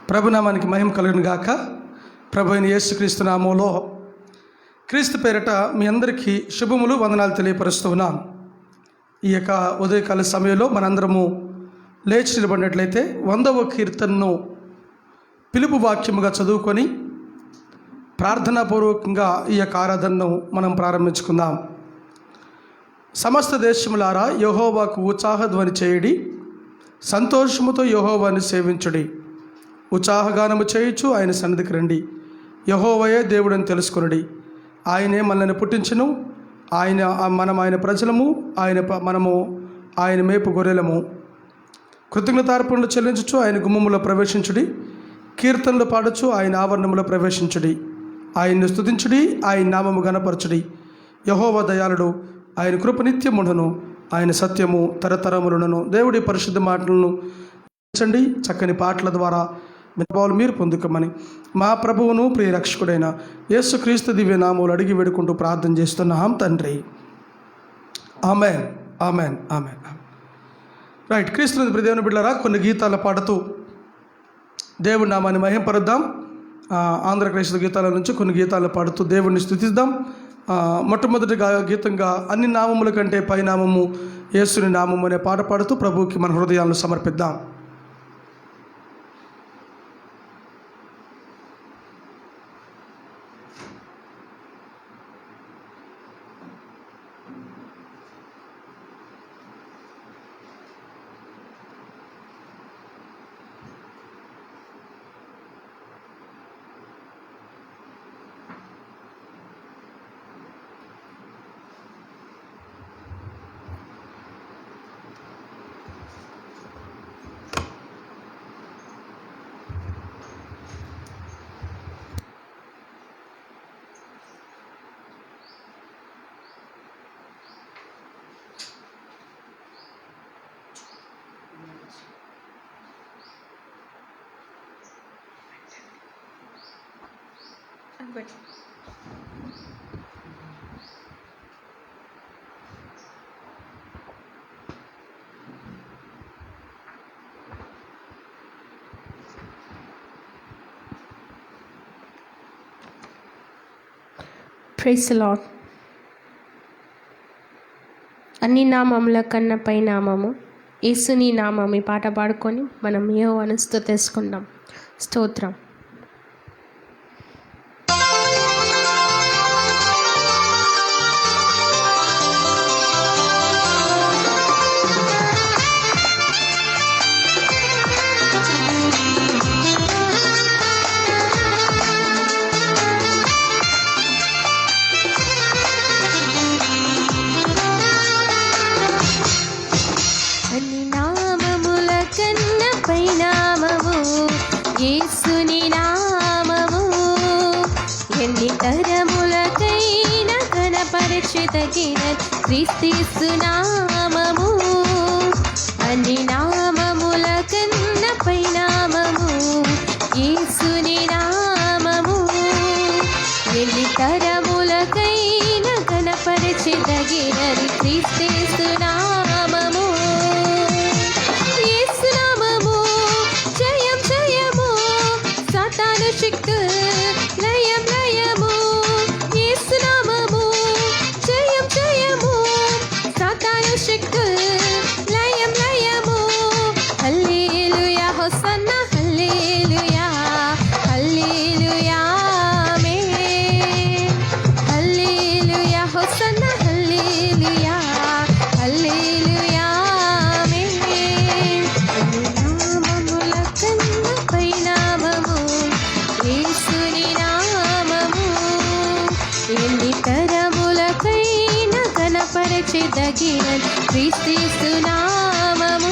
ప్రభునామానికి మహిమ కలుగును గాక. ప్రభు అయిన యేసుక్రీస్తు నామములో క్రీస్తు పేరిట మీ అందరికీ శుభములు, వందనాలు తెలియపరుస్తూ ఉన్నాను. ఈ యొక్క ఉదయకాల సమయంలో మనందరము లేచి నిలబడినట్లయితే 100వ కీర్తనను పిలుపు వాక్యముగా చదువుకొని ప్రార్థనాపూర్వకంగా ఈ యొక్క ఆరాధనను మనం ప్రారంభించుకుందాం. సమస్త దేశములారా యెహోవాకు ఉత్సాహధ్వని చేయుడి, సంతోషముతో యెహోవాను సేవించుడి. ఉత్సాహగానము చేయుచు ఆయన సన్నిధికి రండి. యెహోవాయే దేవుడని తెలుసుకొనుడి. ఆయనే మనల్ని పుట్టించును, మనం ఆయన ప్రజలము, మనము ఆయన మేపు గొర్రెలము. కృతజ్ఞతార్పణలు చెల్లించుచు ఆయన గుమ్మములో ప్రవేశించుడి. కీర్తనలు పాడుచు ఆయన ఆవరణములో ప్రవేశించుడి. ఆయన్ని స్తుతించుడి, ఆయన నామము గణపరచుడి. యెహోవా దయాళుడు, ఆయన కృప నిత్యముండును, ఆయన సత్యము తరతరములును. దేవుడి పరిశుద్ధ మాటలను చండి, చక్కని పాటల ద్వారా భావాలు మీరు పొందుకోమని మా ప్రభువును ప్రియ రక్షకుడైన యేసుక్రీస్తు దివ్య నామములు అడిగి వేడుకుంటూ ప్రార్థన చేస్తున్నాం తండ్రి. Amen, amen, amen. రైట్. క్రీస్తు దేవుని బిడ్డలారా, కొన్ని గీతాలు పాడుతూ దేవుడి నామాన్ని మహింపరుద్దాం. ఆంధ్ర క్రైస్తవ గీతాల నుంచి కొన్ని గీతాలు పాడుతూ దేవుడిని స్తుతిద్దాం. మొట్టమొదటి గీతంగా అన్ని నామముల కంటే పైనామము యేసుని నామము అనే పాట పాడుతూ ప్రభువుకి మన హృదయాలను సమర్పిద్దాం. Praise the lord. అన్ని నామముల కన్నా పై నామము యేసుని నామం. ఈ పాట పాడుకొని మనం యెహోవాను స్తుతించుకుందాం. స్తోత్రం. యేసుని నామము ఎన్ని తరములకైన కనపరచెదగిన క్రీస్తు నామము. అన్ని నామముల కన్న పై నామము యేసుని నామము. ఎన్ని తరములకైన కనపరచెదగినది క్రీస్తు నామము. శక్తి లయం లయము యేసు నామము. జయం జయము సాతాను శక్తి లయం లయము. హల్లెలూయా హోసన్నా హల్లెలూయా హల్లెలూయా ఆమేన్. హల్లెలూయా హోసన్నా హల్లెలూయా హల్లెలూయా ఆమేన్. నామముల కన్న పై నామము యేసుని నామము. ఎన్ని తరములకైన కనపరచెదగిన క్రీస్తు నామము.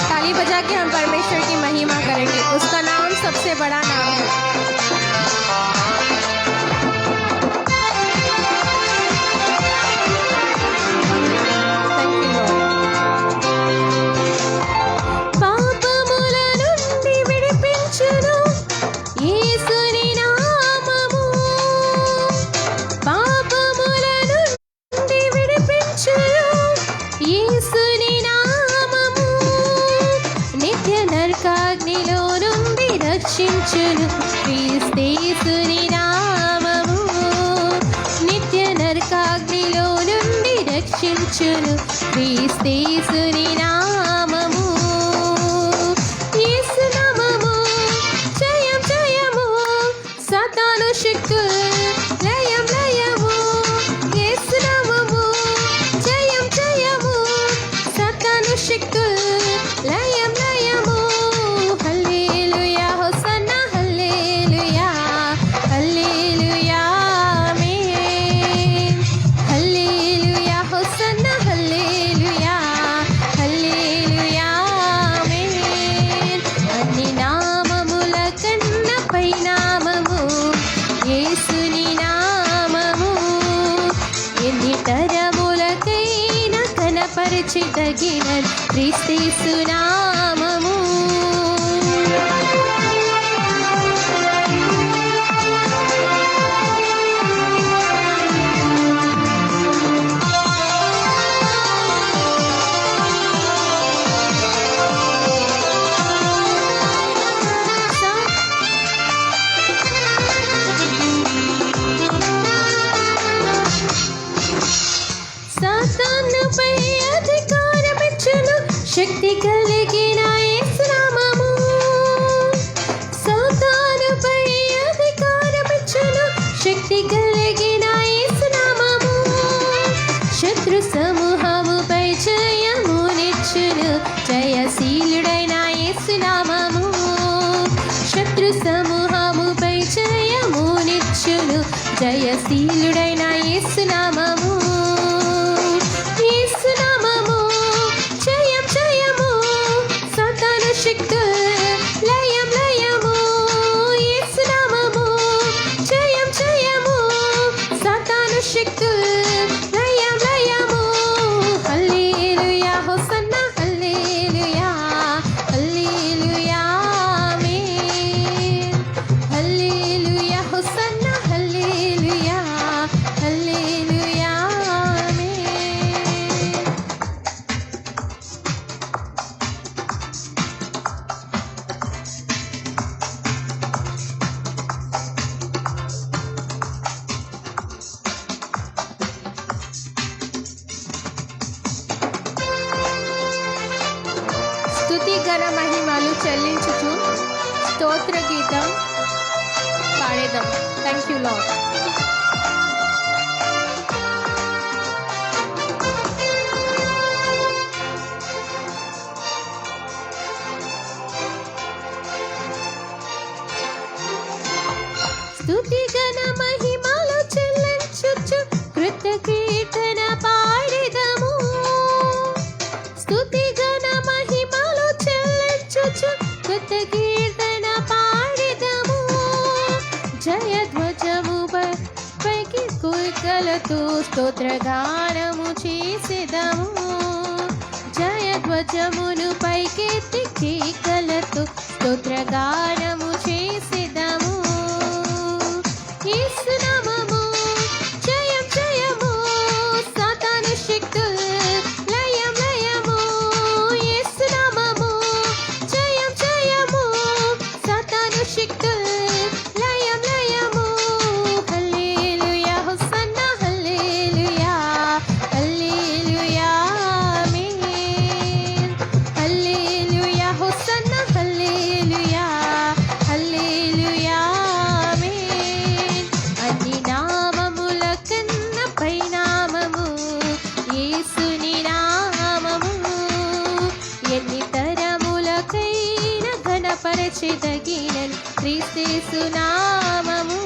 ताली बजा के हम परमेश्वर की महिमा करेंगे. उसका नाम सबसे बड़ा नाम है. పాపముల నుండి విడిపించును యేసుని నామము. రక్షించును క్రీస్తేసుని నామము నిత్య నరకాగ్నిలో నుండి రక్షించును క్రీస్తేసుని నామము యేసు నామము జయం జయము సాతాను శక్తులు లయం లయము యేసు నామము జయం జయము సాతాను శక్తులు లయం లయము హల్లెలూయా హోసన్నా హల్లెలూయా హల్లెలూయా ఆమేన్ హల్లెలూయా హోసన్నా హల్లెలూయా హల్లెలూయా ఆమేన్ అన్ని నామముల కన్నా పై నామము యేసుని నామము ఎన్ని తరములకైనా కనపరచితగిన క్రీస్తేసు నామము సాతానుపై అధికారమిచ్చును శక్తి కలిగిన యేసు నామము సాతానుపై అధికారమిచ్చును శక్తి కలిగిన యేసు నామము శత్రు సమూహముపై జయమునిచ్చును జయశీలుడైన యేసు నామము శత్రు సమూహముపై జయమునిచ్చును జయశీలుడైన యేసు నామము యేసు నామము జయం జయము సాతాను శక్తులు లయం లయము యేసు నామము జయం జయము సాతాను శక్తులు లయం లయము హల్లెలూయా హోసన్నా హల్లెలూయా హల్లెలూయా ఆమేన్ హల్లెలూయా హోసన్నా హల్లెలూయా హల్లెలూయా ఆమేన్ స్తుతి ఘన మహిమలు చెల్లించుచు స్తోత్ర గీతం పాడేదాం థ్యాంక్ యూ లార్డ్ స్తుతి ఘన మహిమలు చెల్లించుచు కృత కీర్తన పాడేదము స్తుతి ఘన మహిమలు చెల్లించుచు కృత కీర్తన పాడేదము జయధ్వజము పైకి కుల్కలతో స్తోత్రగానము చేసేదము జయధ్వజమును పైకెత్తి కేకలతో స్తోత్రగానము చేసేదము యేసు నామము జయం జయము సాతాను శక్తులు లయం లయము యేసు నామము జయం జయము సాతాను శక్తులు లయం లయము హల్లెలూయా హోసన్నా హల్లెలూయా హల్లెలూయా ఆమేన్ హల్లెలూయా హోసన్నా హల్లెలూయా హల్లెలూయా ఆమేన్ అన్ని నామముల కన్నా పై నామము యేసుని నామము ఎన్ని తరములకైనా ఘనపరచెదగిన క్రీస్తేసు నామము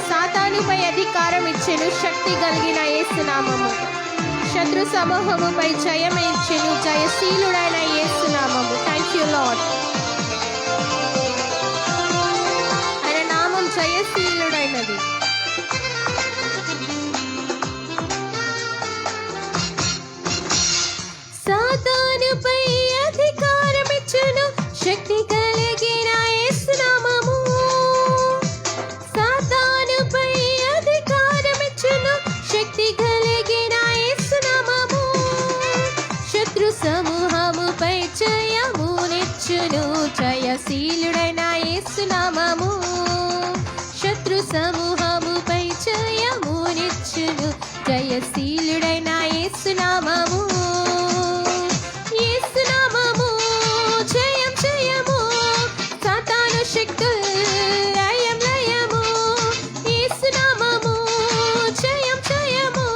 సాతానుపై అధికారం ఇచ్చెను శక్తి కలిగిన యేసు నామము శత్రు సమూహముపై జయమిచ్చెను జయశీలుడైన యేసు నామము థ్యాంక్ యూ లార్డ్ ఆయన నామం జయశీలుడైనది సాతానుపై అధికారమిచ్చును శక్తి కలిగిన యేసు నామము సాతానుపై అధికారమిచ్చును శక్తి కలిగిన యేసు నామము శత్రు సమూహముపై జయమునిచ్చును నిచ్చును జయశీలుడైన యేసు నామము శత్రు సమూహముపై జయము నిచ్చును జయశీలుడైన యేసు నామము యేసు నామము జయం జయము సాతాను శక్తులు లయం లయము యేసు నామము జయం జయము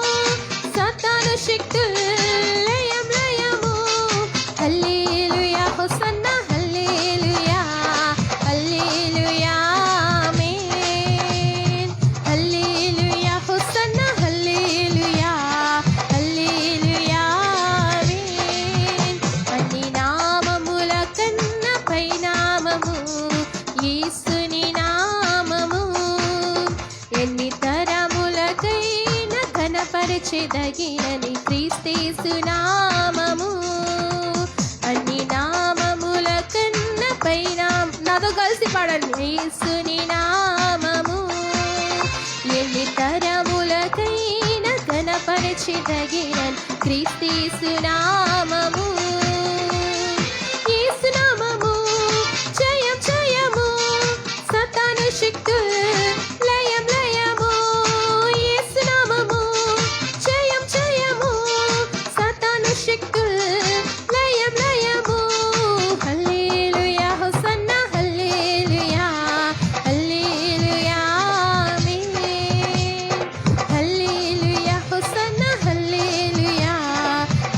సాతాను శక్తులు లయం లయము హల్లెలూయా హోసన్నా హల్లెలూయా హల్లెలూయా ఆమేన్ హల్లెలూయా హోసన్నా హల్లెలూయా హల్లెలూయా ఆమేన్ అన్ని నామముల కన్నా పై నామము యేసుని నామము ఎన్ని తరములకైనా ఘనపరచెదగినని క్రీస్తు నామము అన్ని నామముల కన్నా పై నాతో కలిసి పాడండి యేసుని నామము ఎన్ని తరములకైనా ఘనపరచెదగినని క్రీస్తు నామము యేసు నామము జయం జయము సాతాను శక్తులు లయం లయము యేసు నామము జయం జయము సాతాను శక్తులు లయం లయము హల్లెలూయా హోసన్నా హల్లెలూయా హల్లెలూయా ఆమేన్ హల్లెలూయా హోసన్నా హల్లెలూయా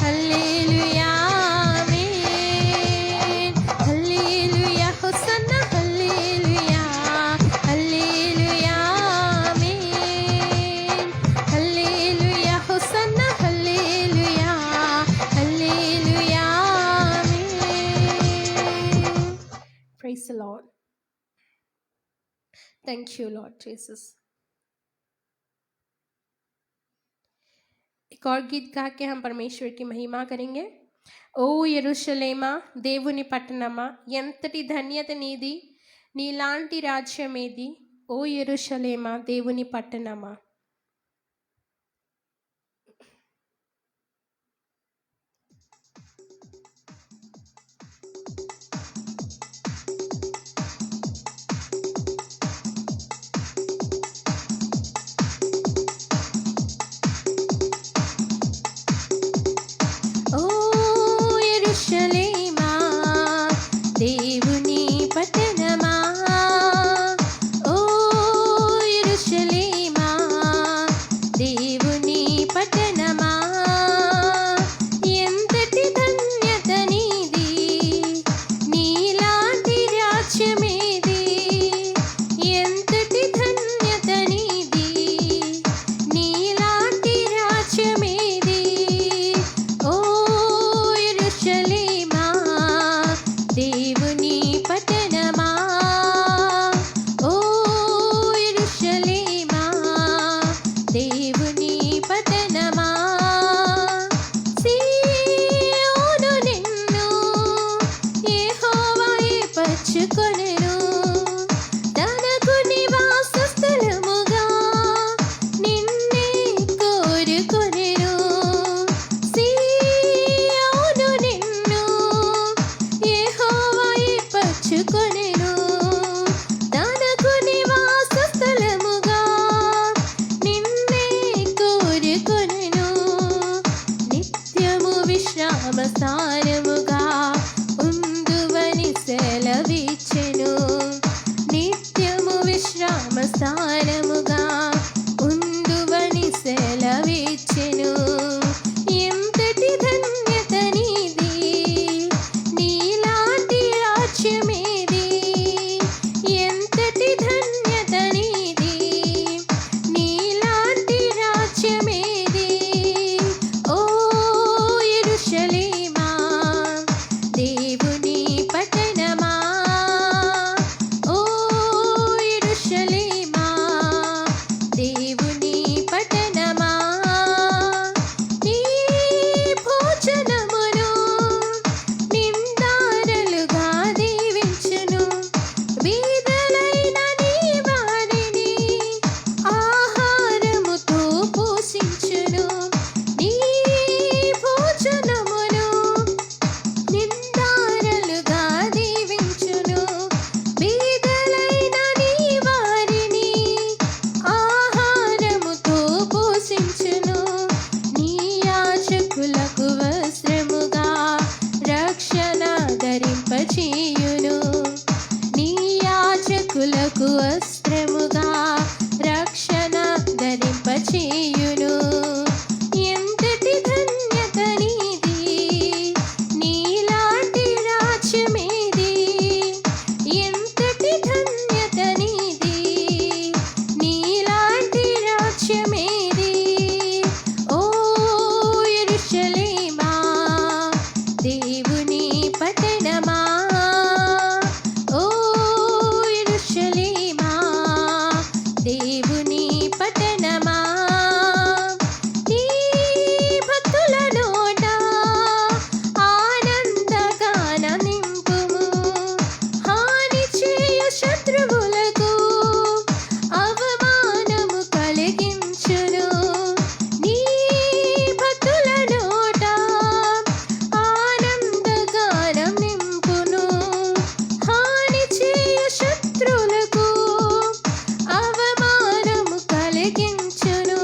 హల్లెలూయా ఆమేన్ హల్లెలూయా హోసన్నా హల్లెలూయా హల్లెలూయా ఆమేన్ హల్లెలూయా హోసన్నా హల్లెలూయా హల్లెలూయా ఆమేన్ praise the Lord thank you Lord Jesus एक और गीत गा के हम परमेश्वर की महिमा करेंगे ఓ యెరూషలేమా దేవుని పట్టణమా ఎంతటి ధన్యత నీది నీలాంటి రాజ్యమేది ఓ యెరూషలేమా దేవుని పట్టణమా ఓ యెరూషలేమా దేవుని పట్టణమా ఓ యెరూషలేమా దేవుని పట్టణమా ఎంతటి ధన్యత నీది నీలాంటి రాజ్యమేది ఎంతటి ధన్యత నీది నీలాంటి రాజ్యమేది ఓ యెరూషలేమా దేవుని పట్టణమా ఓ యెరూషలేమా దేవుని పట్టణమా సీయోను నిన్ను యెహోవా ఏర్పరచుకొనెను తనకు నివాస స్థలముగా నిన్నే కోరుకొనెను సీయోను నిన్ను యెహోవా ఏర్పరచుకొనెను తనకు నివాస స్థలముగా నిన్నే కోరుకొనెను నిత్యము విశ్రామ స్థానముగా ఉందువని సెలవిచ్చెను పాపులకు వస్త్రముగా రక్షణ ధరింపచేయును. ఎంతటి ధన్యత నీది, నీలాంటి రాజ్యమేది. ఎంతటి ధన్యత నీది, నీలాంటి రాజ్యమేది. ఓ యెరూషలేమా, దేవుని పట్టణమా. ఓ యెరూషలేమా, దేవుని పట్టణమా. నీ భక్తుల నోట ఆనందగానం నింపుము. హాని చేయు శత్రువులకు అవమానము కలిగించును. నీ భక్తుల నోట ఆనందగానం నింపును. హాని చేయు శత్రువులకు అవమానము కలిగించును.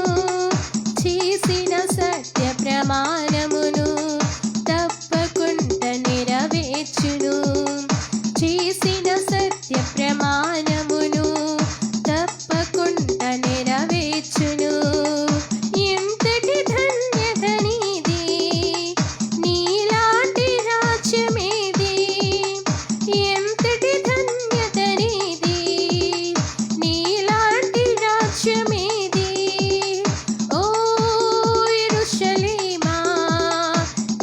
చేసిన సత్య ప్రమాణమును తప్పకుండా నెరవేర్చును. చేసిన సత్య ప్రమాణమును తప్పకుండా నెరవేర్చును. ఎంతటి ధన్యత నీది, నీలాంటి రాజ్యమేది. ఎంతటి ధన్యత నీది, నీలాంటి రాజ్యమేది. ఓ యెరూషలేమా,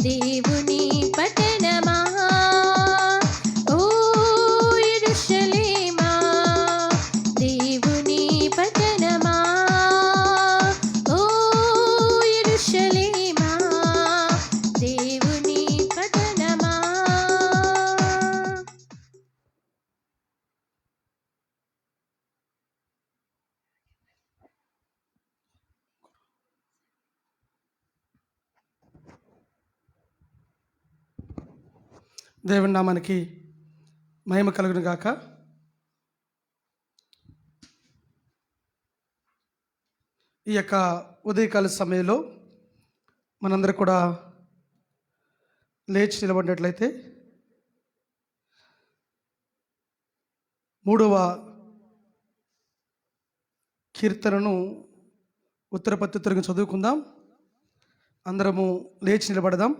దేవుని పట్టణమా. ఓ యెరూషలేమా, దేవుని పట్టణమా. ఓ యెరూషలేమా, దేవుని పట్టణమా. దేవుని నామానికి మహిమ కలుగును గాక. ఈ యొక్క ఉదయకాల సమయంలో మనందరూ కూడా లేచి నిలబడినట్లయితే 3వ కీర్తనను ఉత్తర ప్రత్యుత్తరంగా చదువుకుందాం. అందరము లేచి నిలబడదాం.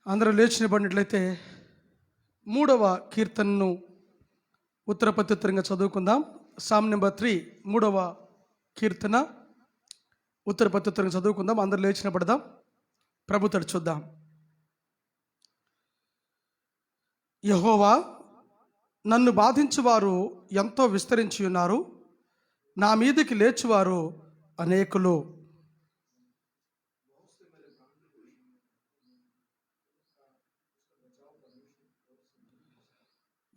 అందరూ లేచి నిలబడినట్లయితే 3వ కీర్తనను ఉత్తర ప్రత్యుత్తరంగా చదువుకుందాం. సామ్ నెంబర్ 3, 3వ కీర్తన ఉత్తర ప్రత్యుత్తరంగా చదువుకుందాం. అందరూ లేచి నిలబడదాం. ప్రభు తడు చూద్దాం. యెహోవా, నన్ను బాధించువారు ఎంతో విస్తరించి ఉన్నారు, నా మీదికి లేచువారు అనేకులు.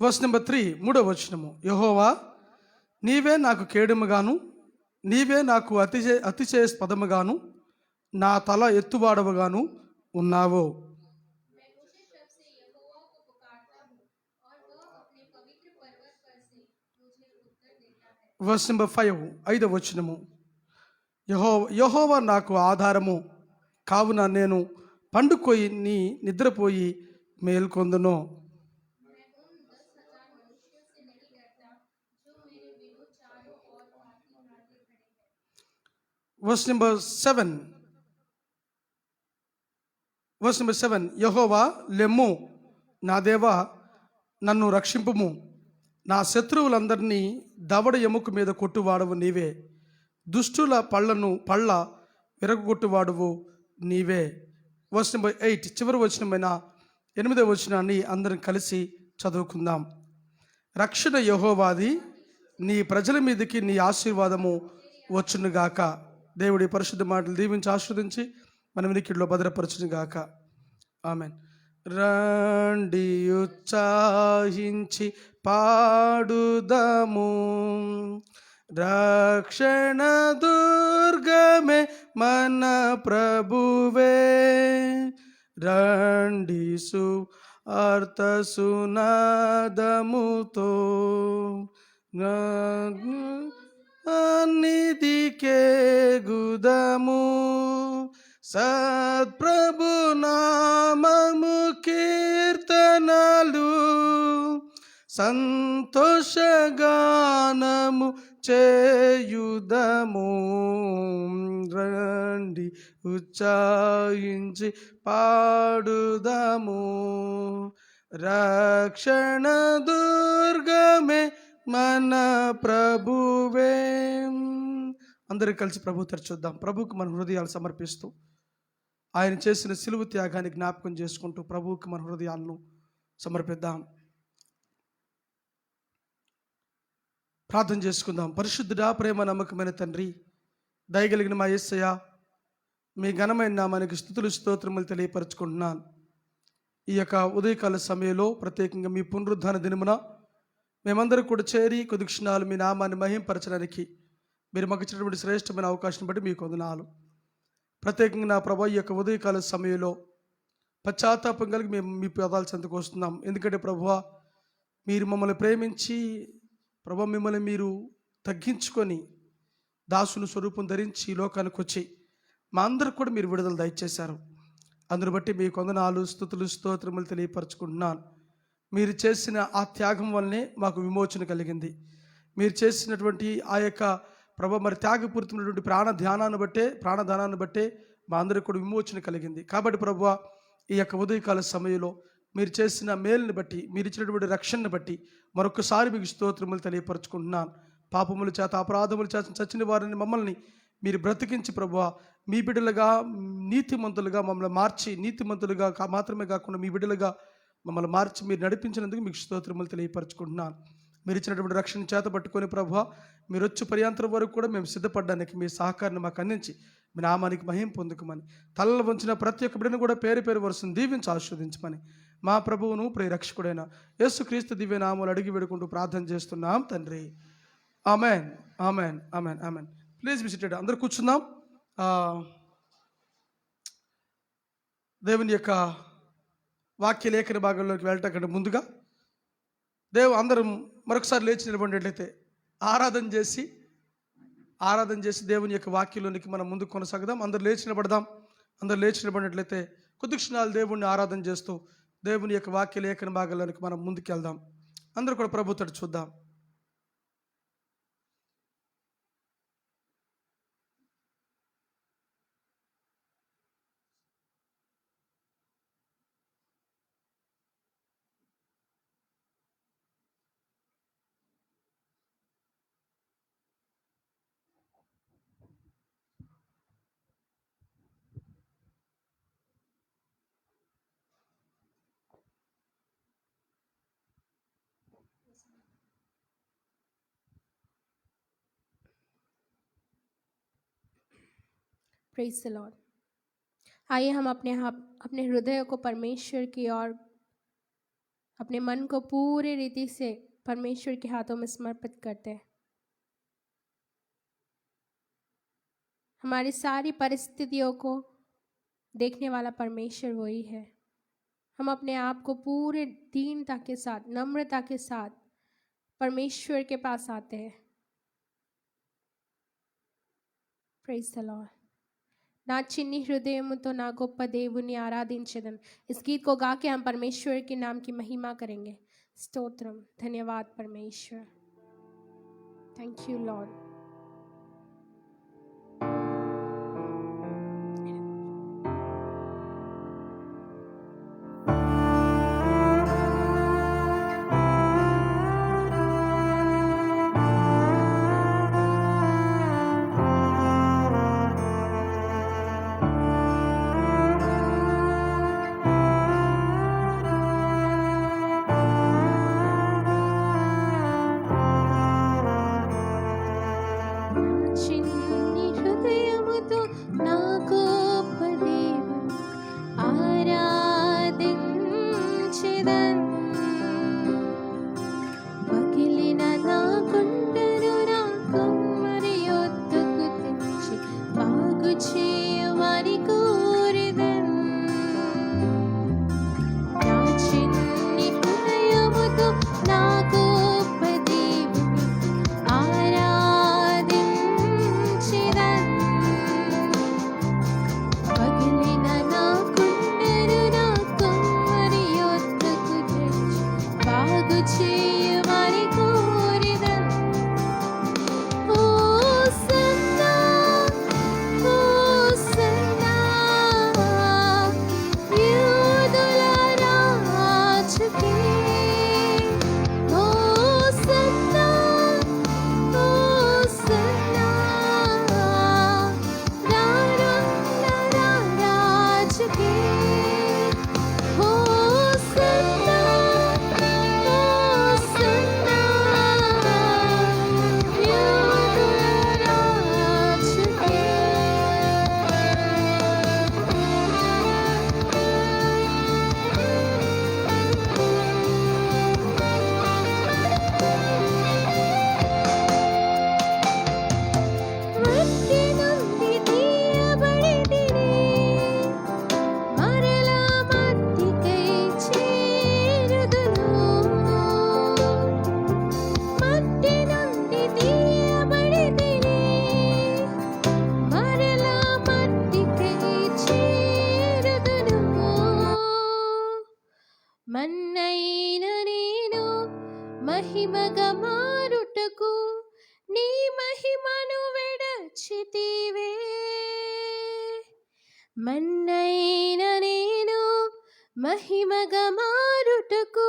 వర్స్ నెంబర్ 3, 3వ వచనము. యెహోవా, నీవే నాకు కేడుముగాను, నీవే నాకు అతిశయాస్పదముగాను, నా తల ఎత్తువాడవుగాను ఉన్నావు. వర్స్ నెంబర్ 5, 5వ వచనము. యెహోవా నాకు ఆధారము, కావున నేను పండుకొని నిద్రపోయి మేల్కొందును. Verse number 7, verse number 7. యెహోవా, లెమ్ము, నా దేవా, నన్ను రక్షింపుము. నా శత్రువులందరినీ దవడ ఎముక మీద కొట్టువాడవు నీవే, దుష్టుల పళ్ళ విరగొట్టువాడువు నీవే. వర్స్ నెంబర్ 8, చివరి వచనమైన 8వ వచనాన్ని అందరం కలిసి చదువుకుందాం. రక్షణ యెహోవాది, నీ ప్రజల మీదకి నీ ఆశీర్వాదము వచ్చునుగాక. దేవుడి పరిశుద్ధ మాటలు దీవించి ఆశీర్వదించి మన వినికిడిలో భద్రపరచునుగాక. ఆమెన్. రండి ఉత్సాహించి పాడుదము, రక్షణ దుర్గమే మన ప్రభువే. రండి అర్థ సునాదముతో నిధికే గుదము, సత్ప్రభు నామము కీర్తనలు సంతోషగానము చేయుదము. రండి ఉచ్చాయించి పాడుదము. రక్షణ దుర్గమే మన ప్రభువే. అందరూ కలిసి ప్రభు తెరచుద్దాం. ప్రభువుకు మన హృదయాలు సమర్పిస్తూ ఆయన చేసిన సిలువ త్యాగాన్ని జ్ఞాపకం చేసుకుంటూ ప్రభువుకు మన హృదయాలను సమర్పిద్దాం. ప్రార్థన చేసుకుందాం. పరిశుద్ధుడా, ప్రేమ నమ్మకమైన తండ్రి, దయగలిగిన మా యేసయ్య, మీ ఘనమైన నామానికి స్తుతులు స్తోత్రములు తెలియపరచుకుంటున్నాను. ఈ యొక్క ఉదయకాల సమయంలో ప్రత్యేకంగా మీ పునరుద్ధాన దినమున మేమందరూ కూడా చేరి కొద్ది క్షణాలు మీ నామాన్ని మహింపరచడానికి మీరు మాకు ఇచ్చినటువంటి శ్రేష్టమైన అవకాశం బట్టి మీకు వందనాలు. ప్రత్యేకంగా నా ప్రభా, ఈ యొక్క ఉదయకాల సమయంలో పశ్చాత్తాపం కలిగి మేము మీ పదాల చెంతకు వస్తున్నాం. ఎందుకంటే ప్రభువా, మీరు మమ్మల్ని ప్రేమించి ప్రభా, మిమ్మల్ని మీరు తగ్గించుకొని దాసుని స్వరూపం ధరించి ఈ లోకానికి వచ్చి మా అందరికి కూడా మీరు విడుదల దయచేశారు. అందును బట్టి మీకు వందనాలు, స్తుతులు స్తోత్రములు తెలియపరచుకుంటున్నాను. మీరు చేసిన ఆ త్యాగం వల్లనే మాకు విమోచన కలిగింది. మీరు చేసినటువంటి ఆ యొక్క ప్రభా మరి త్యాగపూరితమైనటువంటి ప్రాణదానాన్ని బట్టే మా అందరికి కూడా విమోచన కలిగింది. కాబట్టి ప్రభువా, ఈ యొక్క ఉదయకాల సమయంలో మీరు చేసిన మేలుని బట్టి, మీరు ఇచ్చినటువంటి రక్షణను బట్టి మరొకసారి మీకు స్తోత్రములు తెలియపరచుకుంటున్నాను. పాపముల చేత అపరాధముల చేత చచ్చిన వారిని మమ్మల్ని మీరు బ్రతికించి ప్రభువా, మీ బిడ్డలుగా నీతిమంతులుగా మమ్మల్ని మార్చి, నీతిమంతులుగా మాత్రమే కాకుండా మీ బిడ్డలుగా మమ్మల్ని మార్చి మీరు నడిపించినందుకు మీకు స్తోత్రములు తెలియపరచుకుంటున్నాను. మీరు ఇచ్చినటువంటి రక్షణ చేత పట్టుకొని ప్రభువా, మీరు వచ్చి పర్యాంతరం వరకు కూడా మేము సిద్ధపడడానికి మీ సహకారాన్ని మాకు అందించి మీ నామానికి మహిమ పొందుకోమని, తలలు వంచిన ప్రతి ఒక్క బిడ్డను కూడా పేరు పేరు వరుసను దీవించి ఆశీర్వదించమని మా ప్రభువును ప్రియరక్షకుడైన యేసుక్రీస్తు దివ్య నామములు అడిగి వేడుకుంటూ ప్రార్థన చేస్తున్నాం తండ్రి. Amen, amen, amen, amen. Please be cited. అందరూ కూర్చుందాం. దేవుని యొక్క వాక్య లేఖన భాగంలోకి వెళ్ళటం కంటే ముందుగా అందరూ మరొకసారి లేచి నిలబడినట్లయితే ఆరాధన చేసి దేవుని యొక్క వాక్యంలోనికి మనం ముందుకు కొనసాగుదాం. అందరూ లేచి నిలబడినట్లయితే కొద్ది క్షణాలు దేవుణ్ణి ఆరాధన చేస్తూ దేవుని యొక్క వాక్య లేఖన భాగంలోనికి మనం ముందుకు వెళ్దాం. అందరూ కూడా ప్రభుత్వం చూద్దాం. Praise the Lord. आइए हम अपने हृदय को परमेश्वर की ओर, अपने मन को पूरी रीति से परमेश्वर के हाथों में समर्पित करते हैं। हमारी सारी परिस्थितियों को देखने वाला परमेश्वर वही है। हम अपने आप को पूरे दीनता के साथ, नम्रता के साथ परमेश्वर के पास आते हैं। Praise the Lord. ना चिन्नी हृदयमुतो ना गोप्प దేవుని ఆరాధించెదను। इस गीत को गा के हम परमेश्वर के नाम की महिमा करेंगे। स्तोत्रम, धन्यवाद परमेश्वर। Thank you Lord. మన్నైన నేను మహిమగా మారుటకు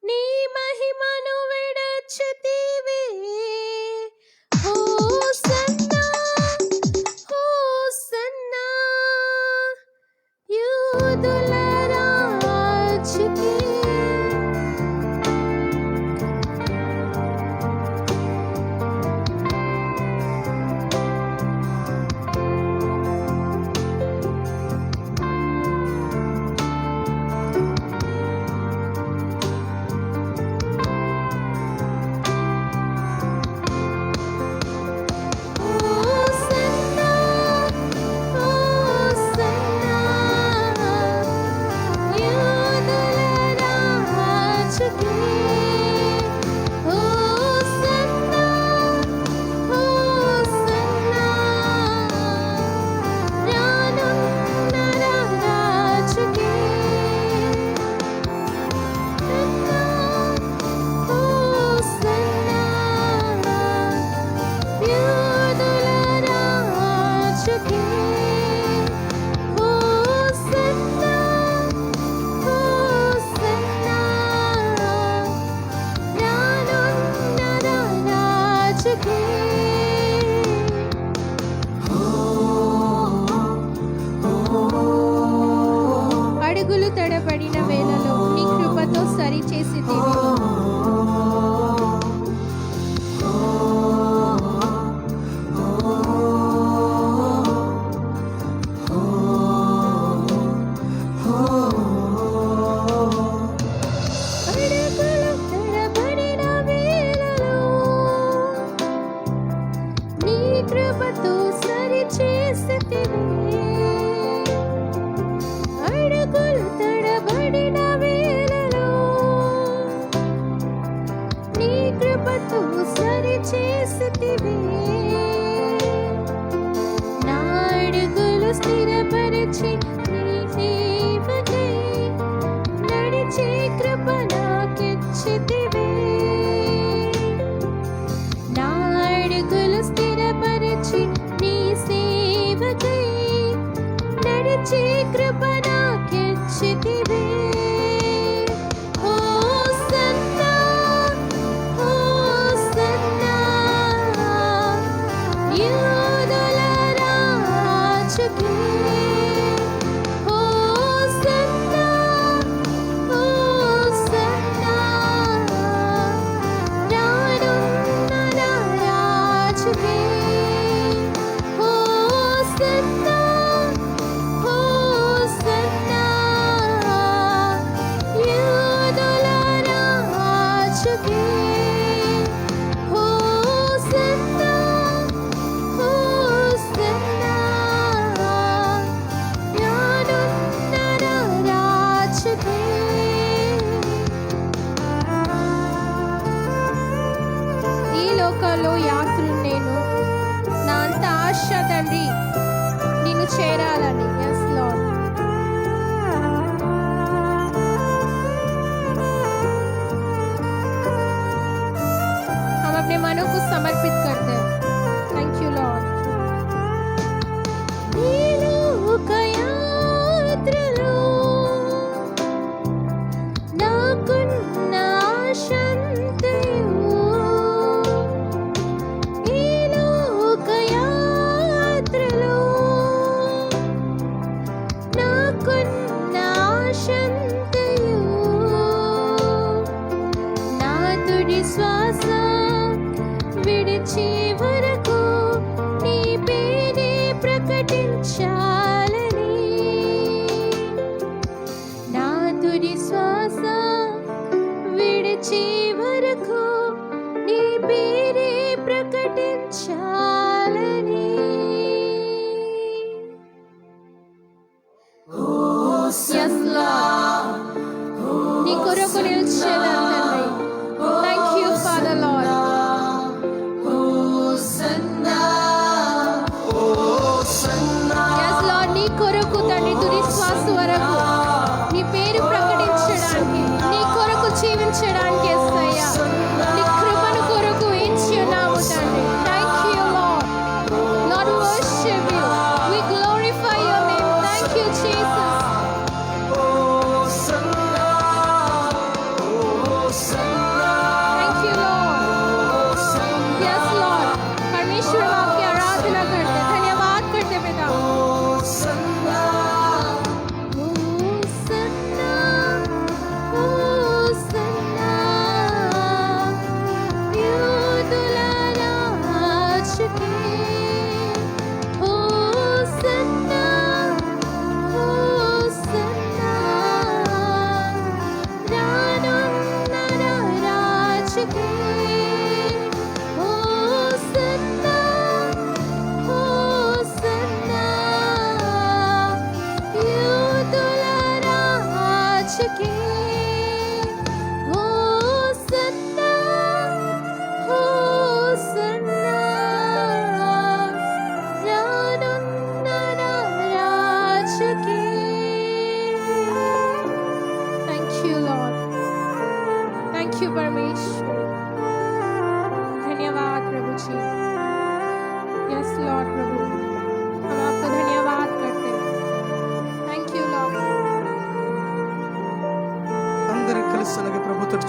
నీ మహిమను విడచితివే. హోసన్నా హోసన్నా యూదుల రాజుకే. హోసన్నా హోసన్నా యూదుల రాజుకే. హోసన్నా హోసన్నా రానున్న రాజుకే. హోసన్నా యూదుల రాజుకే. హోసన్నా హోసన్నా రానున్న రాజుకే. అడుగులు తడబడిన వేళలో నీ కృపతో సరిచేసితివి. అడుగులు తడబడిన వేళలో నీ కృపతో సరిచేసితివి. అడుగులు తడబడిన వేళలో నీ కృపతో సరిచేసితివి. నా అడుగులు స్థిరపరిచి నీ సేవకై నడిచే కృప నాకిచ్చితివి. నా అడుగులు స్థిరపరిచి నీ సేవకై నడిచే కృప నాకిచ్చితివి. హోసన్నా హోసన్నా యూదుల రాజుకే. హోసన్నా హోసన్నా రానున్న రాజుకే. హోసన్నా హోసన్నా యూదుల రాజుకే. హోసన్నా హోసన్నా రానున్న రాజుకే. ఈ లోకంలో యాత్రులు నేను, నా అంత ఆశ తండ్రి నిన్ను చేరాలని. Yes Lord. हम अपने मनों को समर्पित करते हैं. Thank you Lord. ఈ లోక యాత్రలో నాకున్న ఆశంతయు ఈ లోక యాత్రలో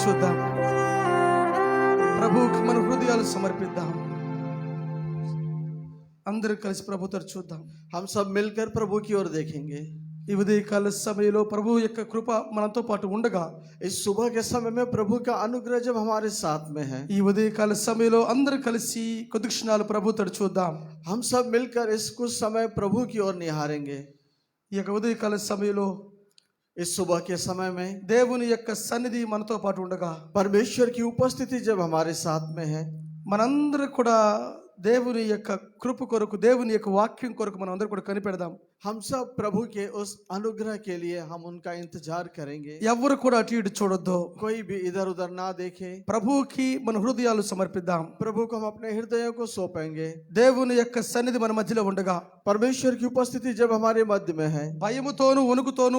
చూద్దాం. ప్రభువుకి మన హృదయాలు సమర్పిద్దాం. అందరూ కలిసి ప్రభు తరచు చూద్దాం. हम सब मिलकर प्रभु की ओर देखेंगे. ఈ ఉదయకాల సమయంలో ప్రభు యొక్క కృప మనతో పాటు ఉండగా, इस सुबह के समय में प्रभु का अनुग्रह जब हमारे साथ में है, ఈ ఉదయకాల సమయంలో అందరూ కలిసి కొద్ది క్షణాలు ప్రభు తరచు చూద్దాం. हम सब मिलकर इस कुछ समय प्रभु की ओर निहारेंगे. ఈ యొక్క ఉదయకాల సమయంలో इस सुबह के समय में దేవుని యొక్క సన్నిధి మనతో పాటు ఉండగా, परमेश्वर की उपस्थिति जब हमारे साथ में है, మనందరూ కూడా దేవుని యొక్క కృప కొరకు, దేవుని యొక్క వాక్యం కొరకు మనం అందరూ కూడా కనిపెడదాం. हम सब प्रभु के उस अनुग्रह के लिए हम उनका इंतजार करेंगे. ఎవరు కూడా అటు ఇటు చూడొద్దు. कोई भी इधर उधर ना देखे. ప్రభువుకి మన హృదయాలు సమర్పిద్దాం. प्रभु को हम अपने हृदयों को सौंपेंगे. దేవుని యొక్క సన్నిధి మన మధ్యలో ఉండగా, परमेश्वर की उपस्थिति जब हमारे मध्य में है, భయముతోను వణుకుతోను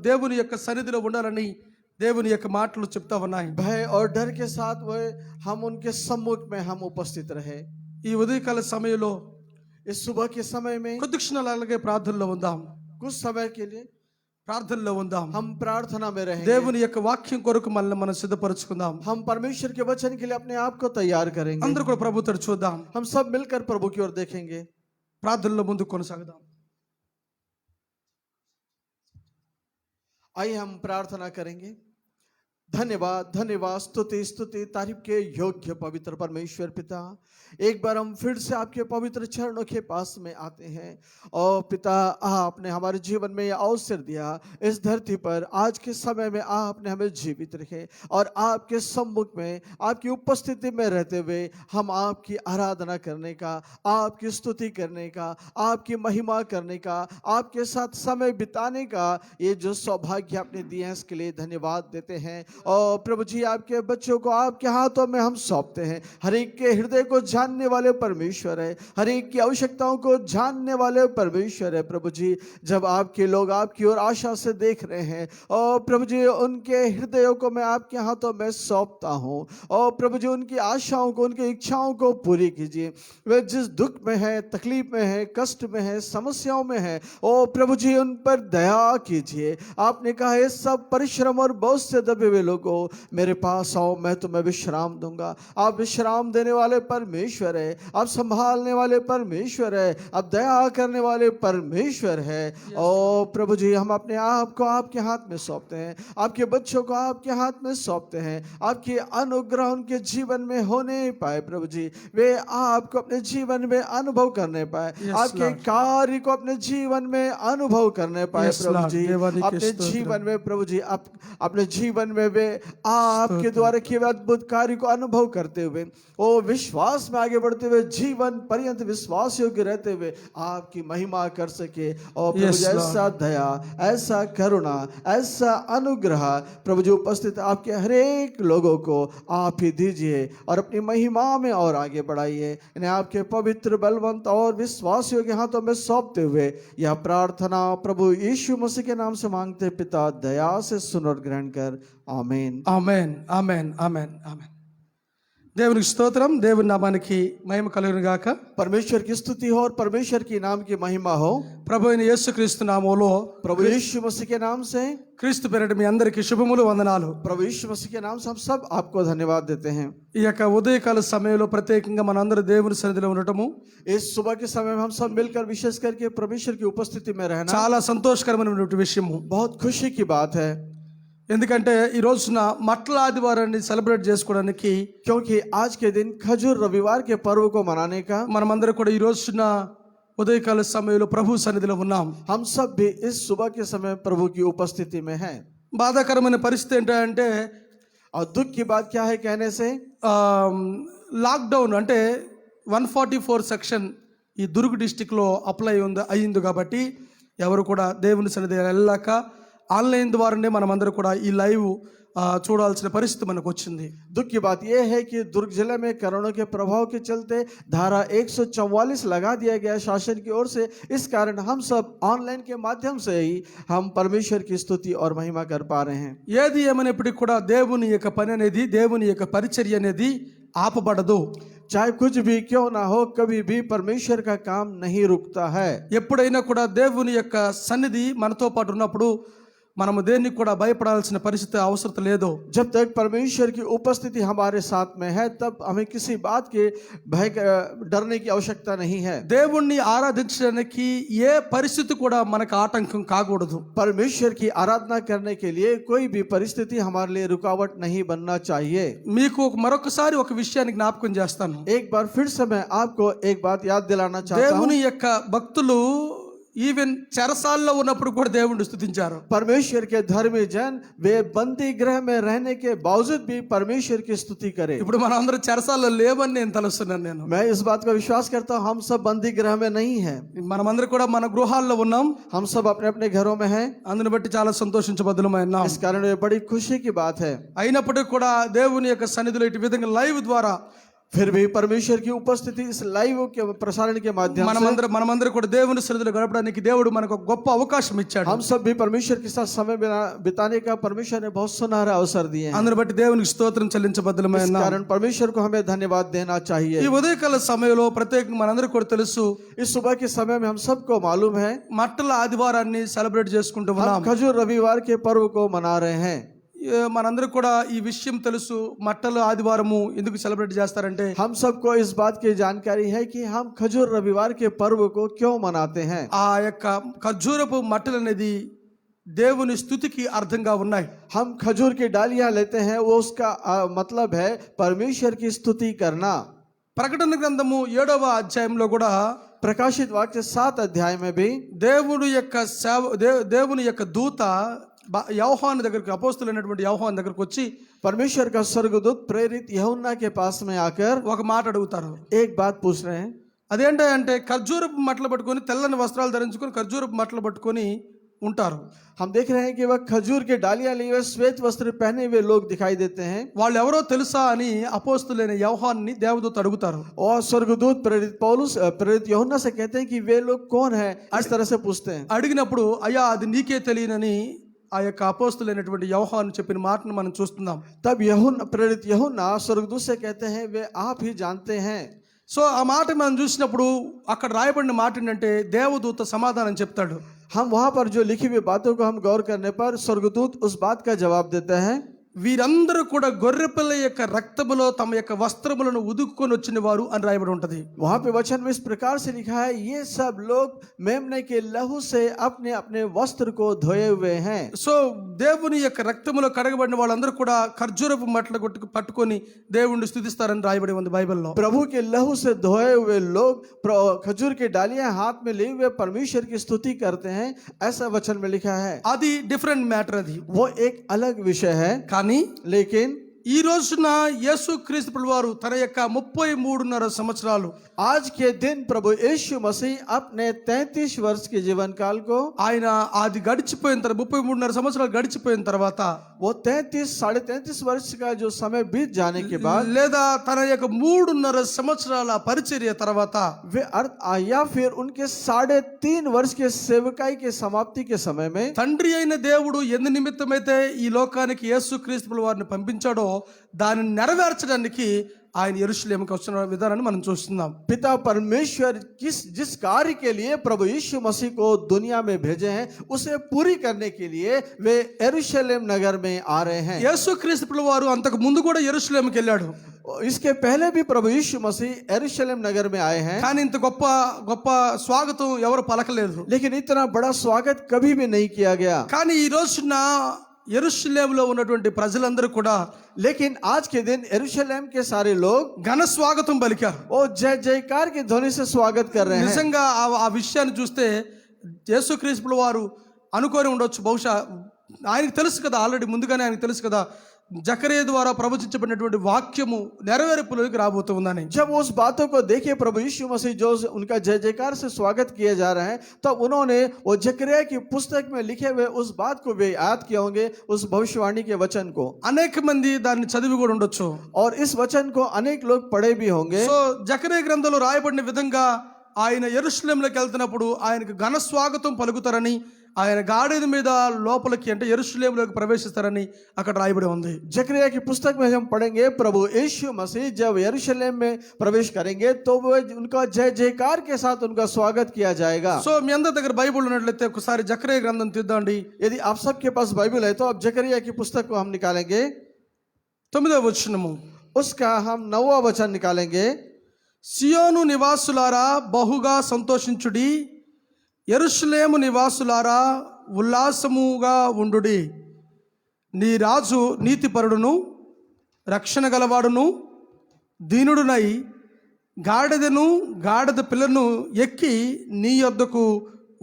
దేవుని యొక్క సన్నిధిలో ఉండాలని దేవుని యొక్క మాటలు చెప్తా ఉన్నాయి. भय और डर के साथ वो हम उनके सम्मुख में हम उपस्थित रहे. ఈ ఉదయకాల సమయంలో इस सुबह के समय में కొద్ది క్షణాలు అలాగే ప్రార్థనలో ఉందాం. कुछ समय के लिए ప్రార్థనలో ఉందాం. हम प्रार्थना में रहेंगे. దేవుని యొక్క వాక్యం కొరకు మనల్ని మనం సిద్ధపరచుకుందాం. हम परमेश्वर के वचन के लिए अपने आप को तैयार करेंगे. అందరూ కూడా ప్రభు తరచు చూద్దాం. हम सब मिलकर प्रभु की ओर देखेंगे. ప్రార్థనలో ముందుకు కొనసాగుదాం. आइए हम प्रार्थना करेंगे. धन्यवाद धन्यवाद स्तुति स्तुति तारीफ के योग्य पवित्र परमेश्वर पिता, एक बार हम फिर से आपके पवित्र चरणों के पास में आते हैं. और पिता, आपने हमारे जीवन में यह अवसर दिया, इस धरती पर आज के समय में आपने हमें जीवित रखे और आपके सम्मुख में आपकी उपस्थिति में रहते हुए हम आपकी आराधना करने का, आपकी स्तुति करने का, आपकी महिमा करने का, आपके साथ समय बिताने का ये जो सौभाग्य आपने दिए हैं, इसके लिए धन्यवाद देते हैं. और प्रभु जी, आपके बच्चों को आपके हाथों में हम सौंपते हैं. हर एक के हृदय को जानने वाले परमेश्वर है, हर एक की आवश्यकताओं को जानने वाले परमेश्वर है. प्रभु जी, जब आपके लोग आपकी ओर आशा से देख रहे हैं, और प्रभु जी उनके हृदयों को मैं आपके हाथों में सौंपता हूँ. और प्रभु जी उनकी आशाओं को, उनकी इच्छाओं को पूरी कीजिए. वे जिस दुख में है, तकलीफ में है, कष्ट में है, समस्याओं में है, ओ प्रभु जी उन पर दया कीजिए. आपने कहा है सब परिश्रम और बोझ से दबे हुए लोगों मेरे पास आओ, मैं तुम्हें विश्राम दूंगा. आप विश्राम देने वाले परमेश्वर है, आप संभालने वाले परमेश्वर है, आप दया करने वाले परमेश्वर है. ओ प्रभु जी, हम अपने आप को आपके हाथ में सौंपते हैं, आपके बच्चों को आपके हाथ में सौंपते हैं. आपके अनुग्रह उनके जीवन में होने पाए प्रभु जी, वे आपको अपने जीवन में अनुभव करने पाए, आपके कार्य को अपने जीवन में अनुभव करने पाए प्रभु जी. अपने जीवन में प्रभु जी, अपने जीवन में वे आपके द्वारा किए हुए अद्भुत कार्य को अनुभव करते हुए, ओ विश्वास में आगे बढ़ते हुए, जीवन पर्यंत विश्वास योग्य रहते हुए आपकी महिमा कर सके. और प्रभु जी, ऐसा दया, ऐसा करुणा, ऐसा अनुग्रह प्रभु जी उपस्थित आपके हर एक लोगों को आप ही दीजिए और अपनी महिमा में और आगे बढ़ाइए. इन्हें आपके पवित्र, बलवंत और विश्वास योग्य हाथों में सौंपते हुए यह प्रार्थना प्रभु यीशु मसीह के नाम से मांगते पिता, दया से सुन और ग्रहण कर. ఆమేన్ ఆమేన్ ఆమేన్ ఆమేన్ ఆమేన్. దేవునికి స్తోత్రం. దేవుని నామానికి మహిమ కలుగును గాక. परमेश्वर की स्तुति हो और परमेश्वर की नाम की महिमा हो. ప్రభు అయిన యేసుక్రీస్తు నామములో, प्रभु यीशु मसीह के नाम से, క్రీస్తు పేరిట మీ అందరికీ శుభములు, వందనాలు. प्रभु यीशु मसीह के नाम से हम सब आपको धन्यवाद देते हैं. ఈ యొక్క ఉదయకాల సమయంలో ప్రత్యేకంగా మనందరూ దేవుని సన్నిధిలో ఉండటము इस सुबह के समय में हम सब मिलकर विशेष करके परमेश्वर की उपस्थिति में रहना చాలా సంతోషకరమైనటువంటి విషయము. बहुत खुशी की बात है. ఎందుకంటే ఈ రోజున మట్ల ఆదివారాన్ని సెలబ్రేట్ చేసుకోవడానికి, क्योंकि आज के दिन खजूर रविवार के पर्व को मनाने का మనమందరం కూడా ఈ రోజున ఉదయకాల సమయంలో ప్రభు సన్నిధిలో ఉన్నాం. हम सब भी इस सुबह के समय प्रभु की उपस्थिति में हैं. బాధాకరమైన పరిస్థితి ఏంటంటే, और दुख की बात क्या है कहने से, లాక్డౌన్ అంటే 144 సెక్షన్ ఈ దుర్గ్ డిస్టిక్లో అప్లై అయ్యింది కాబట్టి ఎవరు కూడా దేవుని సన్నిధి వెళ్ళాక ఆన్లైన్ ద్వారానే మనమందరూ కూడా ఈ లైవ్ చూడాల్సిన పరిస్థితి మనకు వచ్చింది. दुख की बात यह है कि दुर्ग जिले में कोरोना के प्रभाव के चलते धारा 144 लगा दिया गया शासन की ओर से. इस कारण हम सब ऑनलाइन के माध्यम से ही हम परमेश्वर की स्तुति और महिमा कर पा रहे हैं. ఏది ఏమైనప్పటికీ కూడా దేవుని యొక్క పని అనేది, దేవుని యొక్క పరిచర్య అనేది ఆపబడదు. चाहे कुछ भी क्यों ना हो, कभी भी परमेश्वर का काम नहीं रुकता है. ఎప్పుడైనా కూడా దేవుని యొక్క సన్నిధి మనతో పాటు ఉన్నప్పుడు మనము దేనికి కూడా భయపడాల్సిన పరిస్థితి అవసరం లేదు. जब तक परमेश्वर की उपस्थिति हमारे साथ में है तब हमें किसी बात के भय डरने की आवश्यकता नहीं है. దేవుణ్ణి ఆరాధించడానికి ఏ పరిస్థితి కూడా మనకు ఆటంకం కాకూడదు. परमेश्वर की आराधना करने के लिए कोई भी परिस्थिति हमारे लिए रुकावट नहीं बनना चाहिए. మీకు మరొకసారి ఒక విషయాన్ని జ్ఞాపకం చేస్తాను. एक बार फिर से मैं आपको एक बात याद दिलाना चाहता हूँ. దేవుని యొక్క భక్తులు ఈవెన్ చెరసాల్లో ఉన్నప్పుడు కూడా దేవుణ్ణి స్తుతించారు. परमेश्वर के धर्मी जन वे बंदी गृह में रहने के बावजूद भी परमेश्वर की स्तुति करें. ఇప్పుడు మనం అందరం చెరసాల్లో లేవని నేను తలుస్తున్నాను. నేను मैं इस बात का विश्वास करता हूँ हम सब बंदी गृह में नहीं हैं. మనమందరం కూడా మన గృహాల్లో ఉన్నాం. हम सब अपने अपने घरों में हैं. అందుని బట్టి చాలా సంతోషించబద్దులమైనాం. इस कारण ये बड़ी खुशी की बात है. అయినప్పటికీ కూడా దేవుని యొక్క సన్నిధిలో ఇటు విధంగా లైవ్ ద్వారా फिर भी परमेश्वर की उपस्थिति इस लाइव के प्रसारण के माध्यम से మనమందరం కూడా దేవుని సన్నిధిలో గడపడానికి దేవుడు మనకు ఒక గొప్ప అవకాశం ఇచ్చాడు. हम सब भी परमेश्वर के साथ समय बिताने का परमेश्वर ने बहुत सुनहरा अवसर दिए हैं. అందుని బట్టి దేవునికి స్తోత్రం इस చెల్లించబద్దులమైనాం. कारण परमेश्वर को हमें धन्यवाद देना चाहिए. ఈ ఉదయకాల సమయంలో ప్రత్యేకంగా మనందరికీ కూడా తెలుసు, इस सुबह के समय में हम सबको मालूम है మట్టల ఆదివారాన్ని సెలబ్రేట్ చేసుకుంటూ हम ఉన్నాం. खजूर रविवार के पर्व को मना रहे हैं. మనందరూ కూడా ఈ విషయం తెలుసు, మట్టల ఆదివారము ఎందుకు సెలబ్రేట్ చేస్తారంటే हम सबको इस बात की जानकारी है कि हम खजूर रविवार के पर्व को क्यों मनाते हैं. ఆ యొక్క ఖర్జూరపు మట్టలు అనేది దేవుని స్తుతికి అర్థంగా ఉన్నాయి. हम खजूर की डालियां लेते हैं वो उसका मतलब है परमेश्वर की स्तुति करना. ప్రకటన గ్రంథము 7వ అధ్యాయంలో కూడా प्रकाशित वाक्य 7 अध्याय में भी దేవుని యొక్క దూత యోహాను దగ్గరికి, అపోస్తులైనటువంటి యోహాను దగ్గరికి వచ్చి परमेश्वर का स्वर्गदूत प्रेरित यूहन्ना के पास में आकर ఒక మాట అడుగుతారు. एक बात पूछ रहे हैं. అదేంటంటే ఖర్జూరపు మట్టలు పట్టుకొని, తెల్లని వస్త్రాలు ధరించుకొని ఖర్జూరపు మట్టలు పట్టుకొని ఉంటారు. हम देख रहे हैं कि वह खजूर के डालियां लिए हुए श्वेत वस्त्र पहने हुए लोग दिखाई देते हैं. వాళ్ళు ఎవరో తెలుసా అని అపోస్తులైన యోహాన్ని దేవదూత అడుగుతారు. और स्वर्गदूत प्रेरित यूहन्ना से कहते हैं कि वे लोग कौन है, इस तरह से पूछते हैं. అడిగినప్పుడు అయ్యా అది నీకే తెలియనని ఆ యొక్క అపోస్తులైనటువంటి యోహాను చెప్పిన మాటను మనం చూస్తున్నాం. तब प्रेरित यूहन्ना स्वर्गदूत से कहते हैं वे आप ही जानते हैं. సో ఆ మాట మనం చూసినప్పుడు అక్కడ రాయబడిన మాట ఏంటంటే దేవదూత సమాధానం చెప్తాడు. हम वहां पर जो लिखी हुई बातों को हम गौर करने पर स्वर्गदूत उस बात का जवाब देता है. వీరందరూ కూడా గొర్రెపిల్ల యొక్క రక్తములో తమ యొక్క వస్త్రములను ఉదుక్కొని వచ్చిన వారు అని రాయబడి ఉంటది. वहां पे वचन में इस प्रकार से लिखा है ये सब लोग मेमने के लहू से अपने अपने वस्त्र को धोए हुए हैं. సో దేవుని యొక్క రక్తములో కడగబడిన వాళ్ళందరూ కూడా ఖర్జూరపు మట్టలు పట్టుకొని దేవుణ్ణి స్తుతిస్తారని రాయబడి ఉంది బైబిల్లో. प्रभु के लहू से धोए हुए लोग खजूर की डालियां हाथ में लिए हुए परमेश्वर की स्तुति करते हैं, ऐसा वचन में लिखा है. అది డిఫరెంట్ మ్యాటర్. అది वो एक अलग विषय है. కానీ लेकिन ఈ రోజున యేసుక్రీస్తు ప్రభువారు తన యొక్క 33.5 సంవత్సరాలు आज के दिन प्रभु यीशु मसीह अपने 33 वर्ष के जीवन काल को ఆయన అది గడిచిపోయిన తర్వాత 33.5 సంవత్సరాలు గడిచిపోయిన తర్వాత वो 33 वर्ष का जो समय बीत जाने के बाद లేదా తన యొక్క 3.5 సంవత్సరాల పరిచర్య తర్వాత वे या फिर उनके 3.5 वर्ष के सेवकाई के समाप्ति के समय में తండ్రి అయిన దేవుడు ఎందు నిమిత్తమైతే ఈ లోకానికి యేసుక్రీస్తు ప్రభువారిని పంపించాడో దానిని నెరవేర్చడానికి ఆయన యెరూషలేముకి వచ్చిన విధానాన్ని మనం చూస్తున్నాం. पिता परमेश्वर जिस कार्य के लिए प्रभु यीशु मसीह को दुनिया में भेजे हैं उसे पूरी करने के लिए वे यरूशलेम नगर में आ रहे हैं. యేసుక్రీస్తు ప్రభువారు అంతకు ముందు కూడా యెరూషలేముకి వెళ్ళాడు. इसके पहले भी प्रभु यीशु मसीह यरूशलेम नगर में आए हैं. కానీ ఇంత గొప్ప స్వాగతం ఎవరు పలకలేదు. लेकिन इतना बड़ा स्वागत कभी भी नहीं किया गया. కానీ ఈ రోజున యెరూషలేములో ఉన్నటువంటి ప్రజలందరూ కూడా लेकिन आज के दिन यरूशलेम के सारे लोग ఘన స్వాగతం పలికారు. ओ जय जयकार की ध्वनि से स्वागत कर रहे हैं. నిజంగా ఆ విషయాన్ని చూస్తే యేసుక్రీస్తు వారు అనుకొని ఉండొచ్చు. బహుశా ఆయనకు తెలుసు కదా, ఆల్రెడీ ముందుగానే ఆయనకు తెలుసు కదా జకరియా ద్వారా ప్రవచించబడినటువంటి వాక్యము నెరవేర్పులోకి రాబోతుందని. जब उस बातों को देखे प्रभु यीशु मसीह जो उनका जय जयकार से स्वागत किए जा रहे हैं तब उन्होंने वो जकरिया की पुस्तक में लिखे हुए उस बात को भी याद किए होंगे, उस भविष्यवाणी के वचन को. అనేక మంది దాన్ని చదివి కూడా ఉండొచ్చు. और इस वचन को अनेक लोग पढ़े भी होंगे. సో జకరియా గ్రంథంలో రాయబడిన విధంగా ఆయన యెరూషలేములోకి వెళ్తున్నప్పుడు ఆయనకు ఘన స్వాగతం పలుకుతారని, ఆయన గాడిద మీద లోపలికి అంటే యెరూషలేములోకి ప్రవేశిస్తారని అక్కడ రాయబడి ఉంది. जकरिया की पुस्तक में हम पढ़ेंगे प्रभु यीशु मसीह जब यरूशलेम में प्रवेश करेंगे तो वो उनका जय जयकार के साथ उनका स्वागत किया जाएगा। సో మీ అందరి దగ్గర బైబిల్ ఉన్నట్లయితే ఒకసారి జకరియా గ్రంథం తీద్దాండి. यदि आप सबके पास बाइबल है तो अब जकरिया की पुस्तक को हम निकालेंगे। 9వ వచనము. उसका हम 9वां वचन निकालेंगे। సియోను నివాసులారా బహుగా సంతోషించుడి, యెరూషలేము నివాసులారా ఉల్లాసముగా ఉండుడి. నీ రాజు నీతిపరుడును రక్షణ గలవాడును దీనుడునై గాడిదను గాడిద పిల్లను ఎక్కి నీ యొద్దకు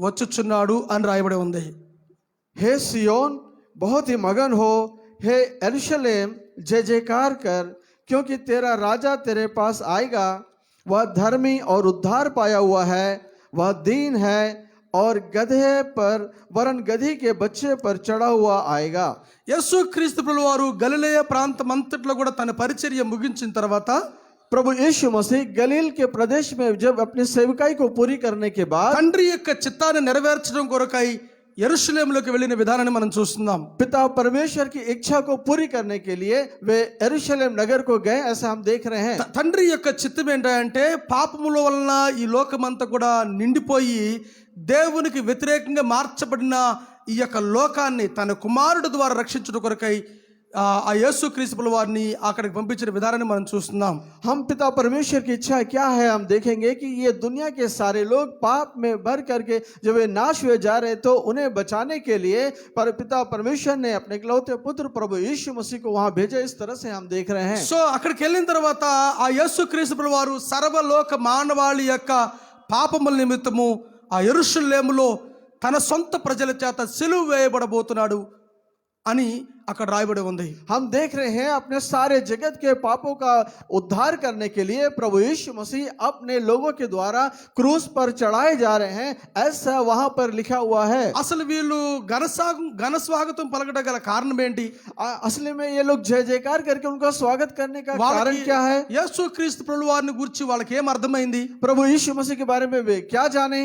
వచ్చుచున్నాడు అని రాయబడి ఉంది. हे सियोन बहुत ही मगन हो, हे यरूशलेम जय जयकार कर, क्योंकि तेरा राजा तेरे पास आएगा। वह धर्मी और उद्धार पाया हुआ है, वह दीन है और गधे पर वरन गधी के बच्चे पर चढ़ा हुआ आएगा। యేసు క్రీస్తు ప్రభువు వారు గలిలయ ప్రాంతమంతట్లో కూడా తన పరిచర్య ముగించిన తర్వాత प्रभु यीशु मसीह गलील के प्रदेश में जब अपनी सेवकाई को पूरी करने के बाद తండ్రి యొక్క చిత్తాన్ని నెరవేర్చడం కొరకై యెరూషలేములోకి వెళ్ళిన విధానాన్ని మనం చూస్తున్నాం. पिता परमेश्वर की इच्छा को पूरी करने के लिए वे यरूशलेम नगर को गए, ऐसा हम देख रहे हैं। తండ్రి యొక్క చిత్తం ఏంటంటే పాపముల వలన ఈ లోకమంతా కూడా నిండిపోయి దేవునికి వ్యతిరేకంగా మార్చబడిన ఈ యొక్క లోకాన్ని తన కుమారుడు ద్వారా రక్షించడం కొరకై ఆ యేసు క్రీస్తు వారిని అక్కడికి పంపించిన విధానాన్ని మనం చూస్తున్నాం. हम पिता परमेश्वर की इच्छा क्या है हम देखेंगे कि ये दुनिया के सारे लोग पाप में भर करके जब वे नाश हुए जा रहे तो उन्हें बचाने के लिए पर पिता परमेश्वर ने अपने इकलौते पुत्र प्रभु यीशु मसीह को वहां भेजा। इस तरह से हम देख रहे हैं। సో అక్కడికి వెళ్ళిన తర్వాత ఆ యేసు క్రీస్తు వారు సర్వలోక మానవాళి యొక్క పాపముల నిమిత్తము ఆ యెరూషలేములో తన సొంత ప్రజల చేత సిలువ వేయబడబోతున్నాడు అని అక్కడ రాయబడి ఉంది. हम देख रहे हैं अपने सारे जगत के पापों का उद्धार करने के लिए प्रभु यीशु मसीह अपने लोगों के द्वारा क्रूस पर चढ़ाए जा रहे हैं, ऐसा वहां पर लिखा हुआ है। అసలు వీళ్ళు ఘన స్వాగతం పలకడం గల కారణం ఏంటి? असली में ये लोग जय जयकार करके उनका स्वागत करने का कारण क्या है? యేసు క్రీస్తు ప్రభు వారిని గురించి వాళ్ళకి ఏం అర్థమైంది? प्रभु यीशु मसीह के बारे में वे क्या जाने?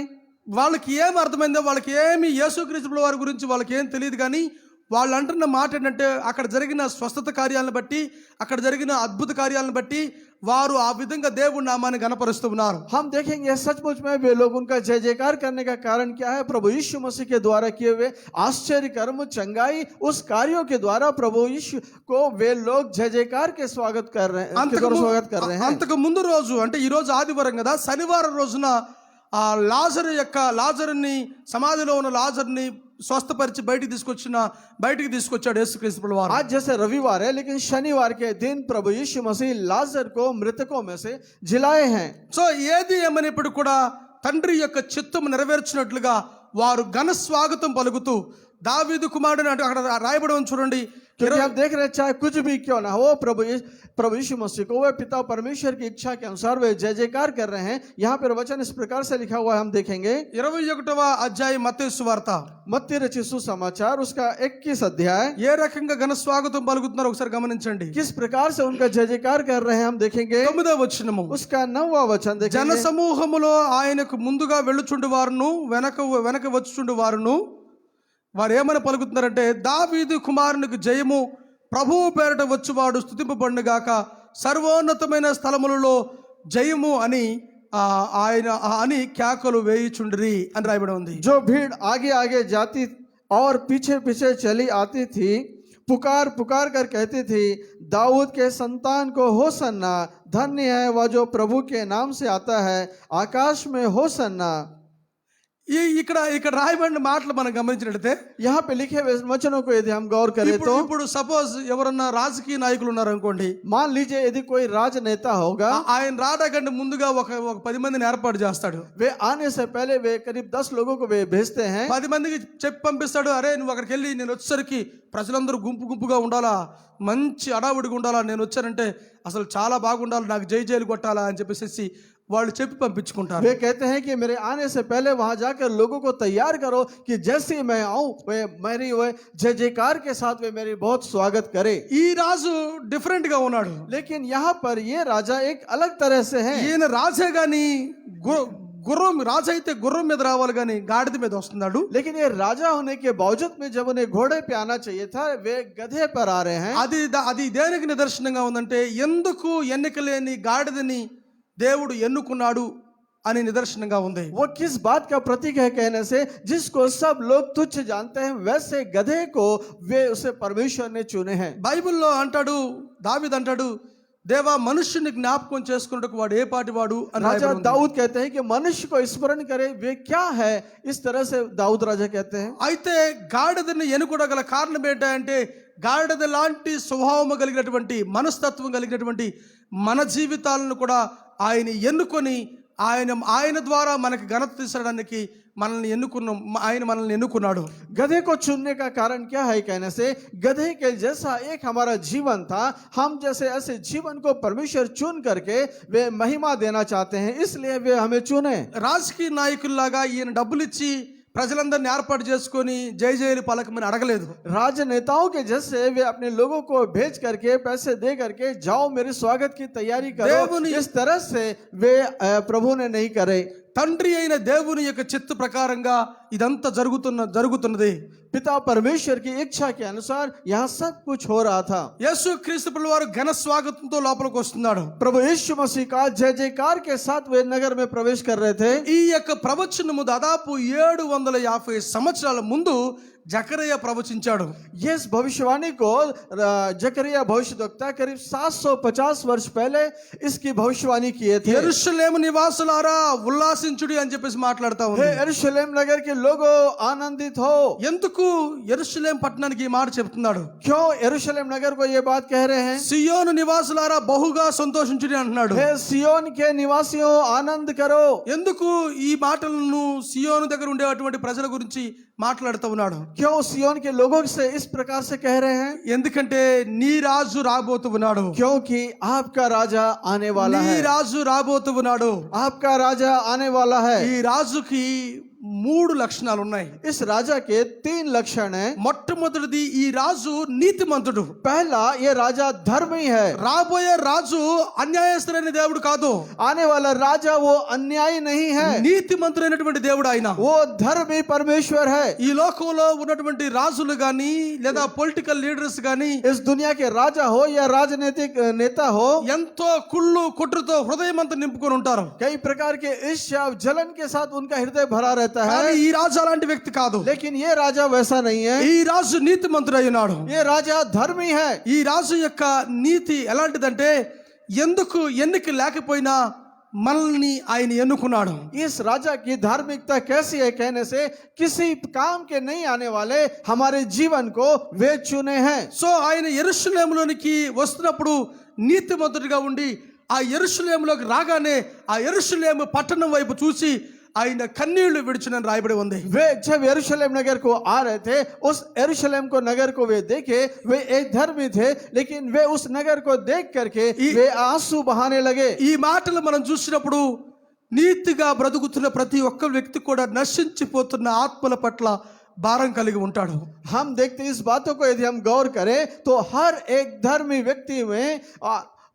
వాళ్ళకి ఏం అర్థమైందో, వాళ్ళకి ఏమి యేసు క్రీస్తు ప్రభు వారి గురించి వాళ్ళకి ఏం తెలియదు. కానీ వాళ్ళు అంటున్న మాట ఏంటంటే అక్కడ జరిగిన స్వస్థత కార్యాలను బట్టి, అక్కడ జరిగిన అద్భుత కార్యాలను బట్టి వారు ఆ విధంగా దేవుడి నామాన్ని గణపరుస్తూ ఉన్నారు. हम देखेंगे सचमुच में वे लोग उनका जय जयकार करने का कारण क्या है? प्रभु यीशु मसीह के द्वारा किए हुए आश्चर्य कर्म, चंगाई, उस कार्यों के द्वारा प्रभु यीशु को वे लोग जय जयकार के स्वागत कर रहे हैं, स्वागत कर रहे हैं। అంతకు ముందు రోజు అంటే ఈ రోజు ఆదివారం కదా, శనివారం రోజున ఆ లాజరుని సమాధిలో ఉన్న లాజర్ని స్వస్థపరిచి బయటికి తీసుకొచ్చాడు యేసుక్రీస్తు ప్రభువు వారు. आज जैसे रविवार है लेकिन शनिवार के दिन प्रभु यीशु मसीह लाजर को मृतकों में से जिलाए हैं। సో ఏది ఏమనేప్పుడు కూడా తండ్రి యొక్క చిత్తము నెరవేర్చినట్లుగా వారు ఘన స్వాగతం పలుకుతూ దావీదు కుమారుడు అంటే అక్కడ రాయబడి ఉంది చూడండి. क्योंकि हम देख रहे हैं चाहे कुछ भी क्यों ना हो प्रभु यीशु मसीह को वे पिता परमेश्वर की इच्छा के अनुसार वे जय जयकार कर रहे हैं। यहाँ पर वचन इस प्रकार से लिखा हुआ है, हम देखेंगे 21వ అధ్యాయం మత్తయి సువార్త मत्ती रचित सुसमाचार उसका 21 अध्याय ఏ రకంగా ఘన స్వాగతం పలుకుతున్నారో ఒకసారి గమనించండి. किस प्रकार से उनका जय जयकार कर रहे हैं हम देखेंगे। 9వ వచనము. उसका 9वां वचन జన देखेंगे। సమూహములో ఆయనకు ముందుగా వెళ్ళుచుండు వారును వెనక వచ్చుచుండు వారును వారు ఏమని పలుకుతున్నారంటే, దావీదు కుమారునికి జయము, ప్రభువు పేరట వచ్చువాడు స్తుతింపబడును గాక, సర్వోన్నతమైన స్థలములలో జయము అని ఆయన అని కేకలు వేయుచుండిరి అని రాయబడి ఉంది. जो भीड़ आगे आगे जाती और पीछे पीछे चली आती थी, पुकार पुकार कर कहती थी, दाऊद के संतान को होसन्ना, धन्य है वह जो प्रभु के नाम से आता है, आकाश में होसन्ना। ఇక్కడ రాయబడిన మాటలు మనం గమనించినట్లయితే यहाँ पे लिखे हुए वचनों को यदि हम गौर करें तो ఇప్పుడు సపోజ్ ఎవరన్నా రాజకీయ నాయకులు ఉన్నారు అనుకోండి, मान लीजिए यदि कोई राजनेता होगा, ఆయన రాడకంటే ముందుగా ఒక 10 మందిని ఏర్పాటు చేస్తాడు. वे आने से पहले वे करीब 10 लोगों को वे भेजते हैं। 10 మందికి చెప్పి పంపిస్తాడు, అరే నువ్వు అక్కడికి వెళ్ళి నేను వచ్చేసరికి ప్రజలందరూ గుంపుగా ఉండాలా, మంచి అడావుడిగా ఉండాలా, నేను వచ్చానంటే అసలు చాలా బాగుండాలి, నాకు జై జైలు కొట్టాలా అని చెప్పేసి వాళ్ళు చెప్పి పంపించుకుంటారు. वे कहते हैं कि मेरे आने से पहले वहां जाकर लोगों को तैयार करो कि जैसे मैं आऊं वे मेरी जय जयकार के साथ वे मेरी बहुत स्वागत करे। ఈ రాజు డిఫరెంట్ గా ఉన్నాడు. लेकिन यहाँ पर ये राजा एक अलग तरह से है। ఈయన రాజే గాని గుర్రం రాజు అయితే గుర్రం మీద రావాలి కానీ గాడిద మీద వస్తున్నాడు. लेकिन ये राजा होने के बावजूद में जब उन्हें घोड़े पे आना चाहिए था, वे गधे पर आ रहे हैं। అది దేనికి నిదర్శనంగా ఉందంటే ఎందుకు ఎన్నిక లేని గాడిదని దేవుడు ఎన్నుకున్నాడు అని నిదర్శనంగా ఉంది. वो किस बात का प्रतीक है कहने से, जिसको सब लोग तुच्छ जानते हैं वैसे गधे को वे उसे परमेश्वर ने चुने हैं। బైబిల్లో అంటాడు, దావీదు అంటాడు, దేవా మనుష్యుని జ్ఞాపకం చేసుకున్నట్టుకు వాడు ఏ పాటి వాడు అని राजा రాయబడి ఉంది. दाऊद कहते हैं कि मनुष्य को स्मरण करे वे क्या है, इस तरह से दाऊद राजा कहते हैं। అయితే గాడిదని ఎన్నుకోగల కారణం ఏంటంటే గాడిద లాంటి స్వభావం కలిగినటువంటి మనస్తత్వం కలిగినటువంటి మన జీవితాలను కూడా ఆయన ఎన్నుకొని ఆయన ద్వారా మనకి ఘనత తీసుకురావడానికి ఆయన మనల్ని ఎన్నుకున్నాడు. गधे को चुनने का कारण क्या है कहने से, गधे के जैसा एक हमारा जीवन था, हम जैसे ऐसे जीवन को परमेश्वर चुन करके वे महिमा देना चाहते हैं, इसलिए वे हमें चुने। రాజకీయ నాయకుల్లాగా ఈయన డబ్బులు ఇచ్చి ప్రజలందరిని ఏర్పాటు చేసుకొని జై జయలు పలకమని అడగలేదు. राजनेताओं के जैसे वे अपने लोगों को भेज करके पैसे दे करके जाओ मेरे स्वागत की तैयारी करो, इस तरह से वे प्रभु ने नहीं करे। తండ్రి అయిన దేవుని యొక్క చిత్త ప్రకారంగా ఇదంతా జరుగుతున్నది. पिता परमेश्वर की इच्छा के अनुसार यहाँ सब कुछ हो रहा था। యేసు క్రీస్తు ప్రభువు వారు ఘన స్వాగతంతో లోపలికి వస్తున్నాడు. प्रभु यीशु मसीह का जय जयकार के साथ वे नगर में प्रवेश कर रहे थे। ఈ యొక్క ప్రవచనము దాదాపు 750 సంవత్సరాల ముందు జకరియా ప్రవచించాడు. इस भविष्यवाणी को जकरिया भविष्यद्वक्ता करीब 750 वर्ष पहले इसकी भविष्यवाणी किए थे। యెరూషలేము నివాసులారా ఉల్లాసించుడి అని చెప్పేసి మాట్లాడుతా हे ఉంది. यरूशलेम नगर के लोगों आनंदित हो। ఎందుకు యెరూషలేం పట్టణానికి ఈ మాట చెప్తున్నాడు? क्यों यरूशलेम नगर को ये बात कह रहे हैं? సియోను నివాసులారా బహుగా సంతోషించుడి అంటున్నాడు. हे सियोन के निवासियों आनंद करो। ఎందుకు ఈ మాటలను సియోను దగ్గర ఉండేటువంటి ప్రజల గురించి మాట్లాడుతూ ఉన్నాడు? क्यों सियोन के लोगों से इस प्रकार से कह रहे हैं? ఎందుకంటే నీ రాజు రాబోతూ ఉన్నాడు. क्योंकि आपका राजा आने वाला నీ है। రాజు రాబోతూ ఉన్నాడు. आपका राजा आने वाला है। ఈ రాజుకి 3 లక్షణాలు ఉన్నాయి. इस राजा के 3 लक्षण हैं। మొట్టమొదటిది ఈ రాజు నీతిమంతుడు. पहला, ये राजा धर्मी है। రాబోయే రాజు అన్యాయస్తుడైన దేవుడు కాదు. आने वाला राजा वो अन्यायी नहीं है, నీతిమంతుడైనటువంటి దేవుడు ఆయన. वो धर्मी परमेश्वर है। ఈ లోకంలో ఉన్నటువంటి రాజులు గాని లేదా పొలిటికల్ లీడర్స్ గాని इस दुनिया के राजा हो या राजनीतिक नेता हो, ఎంతో కుళ్ళు కుట్రతో హృదయం అంతా నింపుకొని ఉంటారు. कई प्रकार के ईर्ष्या जलन के साथ उनका हृदय भरा रहता కానీ है। ఈ రాజు అలాంటి వ్యక్తి కాదు. लेकिन ये राजा वैसा नहीं है। ఈ రాజు నీతిమంతుడై ఉన్నాడు. ये राजा धर्मी है। ఈ రాజు యొక్క నీతి ఎలాంటిదంటే ఎందుకు ఎన్నిక లేకపోయినా మనల్ని ఆయన ఎన్నుకున్నాడు. इस राजा की धार्मिकता कैसी है कहने से, किसी काम के नहीं आने वाले हमारे जीवन को वे चुने हैं। సో ఆయన యెరూషలేములోనికి వస్తున్నప్పుడు నీతిమంతుడిగా ఉండి ఆ యెరూషలేములోకి రాగానే ఆ యెరూషలేము పట్టణం వైపు చూసి ఆయన కన్నీళ్లు విడిచినని రాయబడి ఉంది. वे जब यरूशलेम नगर को आ रहे थे, उस यरूशलेम को नगर को वे देखे, वे एक धर्मी थे, लेकिन वे उस नगर को देख करके वे आंसू बहाने लगे। ఈ మాటలు మనం చూసినప్పుడు నీతిగా బ్రతుకుతున్న ప్రతి ఒక్క వ్యక్తి కూడా నశించిపోతున్న ఆత్మల పట్ల భారం కలిగి ఉంటాడు. हम देखते इस बातों को यदि हम गौर करें तो हर एक धर्मी व्यक्ति में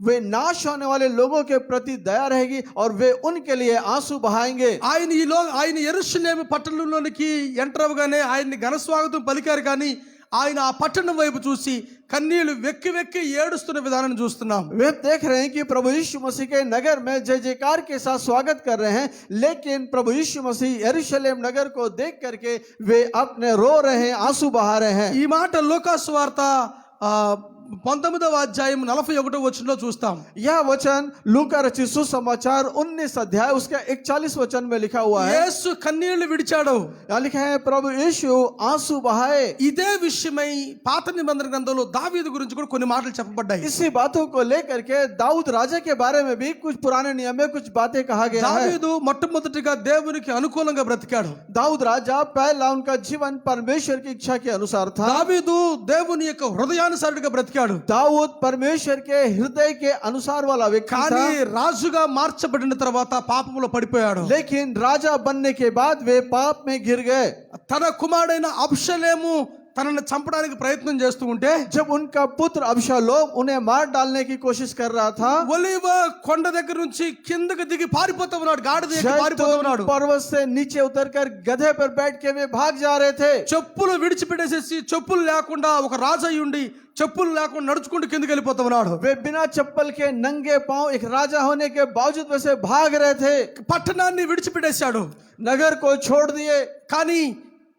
वे नाश होने वाले लोगों के प्रति दया रहेगी और वे उनके लिए आंसू बहाएंगे। ఆయన యెరూషలేము పట్టణంలోనికి ఎంటర్ అవ్వగానే ఆయన్ని ఘన స్వాగతం పలికారు, కానీ ఆయన ఆ పట్టణం వైపు చూసి కన్నీళ్లు వెక్కి వెక్కి ఏడుస్తున్న విధానం చూస్తున్నాం. वे देख रहे हैं कि प्रभु यीशु मसीह के नगर में जय जयकार के साथ स्वागत कर रहे हैं, लेकिन प्रभु यीशु मसीह यरूशलेम नगर को देख करके वे अपने रो रहे हैं, आंसू बहा रहे हैं। ఈ మాట లూకాసు వార్త 19వ అధ్యాయం 41వ వచనంలో చూస్తాం. यह वचन लूका रचित सुसमाचार 19 अध्याय उसका 41 वचन में लिखा हुआ है। యేసు కన్నీళ్లు విడిచాడు. यहाँ लिखा है प्रभु यीशु आंसू बहाए। ఇదే విషయమై పాత నిబంధన గ్రంథంలో దావీదు గురించి కూడా కొన్ని మాటలు చెప్పబడ్డాయి. इसी बातों को लेकर के दाऊद राजा के बारे में भी कुछ पुराने नियम में कुछ बातें कहा गया है। దావీదు మొట్టమొదటిగా దేవునికి అనుకూలంగా బ్రతికాడు. दाऊद राजा पहला उनका जीवन परमेश्वर की इच्छा के अनुसार था। దావీదు దేవుని యొక్క హృదయానుసారుడిగా బ్రతికాడు. दाऊद परमेश्वर के हृदय के अनुसार वाला व्यक्ति కానీ था, రాజుగా మార్చబడిన తర్వాత పాపములో పడిపోయాడు. लेकिन राजा बनने के बाद वे पाप में गिर गए। తన కుమారుడైన అబ్షలేము తనని చంపడానికి ప్రయత్నం చేస్తూ ఉంటే जब उनका पुत्र अबशालोम उन्हें मार डालने की कोशिश कर रहा था, ఒలీవ కొండ దగ్గర నుంచి కిందకి దిగి పారిపోతూ ఉన్నాడు, గాడిద ఎక్కి పారిపోతూ ఉన్నాడు. जैतून पर्वत से नीचे उतरकर गधे पर बैठ के वे भाग जा रहे थे। చెప్పులు విడిచిపెట్టేసేసి చెప్పులు లేకుండా ఒక రాజు అయి ఉండి చెప్పులు లేకుండా నడుచుకుంటూ కిందకి వెళ్ళిపోతూ ఉన్నాడు. वे बिना चप्पल के नंगे पांव एक राजा होने के बावजूद वैसे भाग रहे थे। పట్టణాన్ని విడిచిపెట్టేశాడు, नगर को छोड़ दिए। కానీ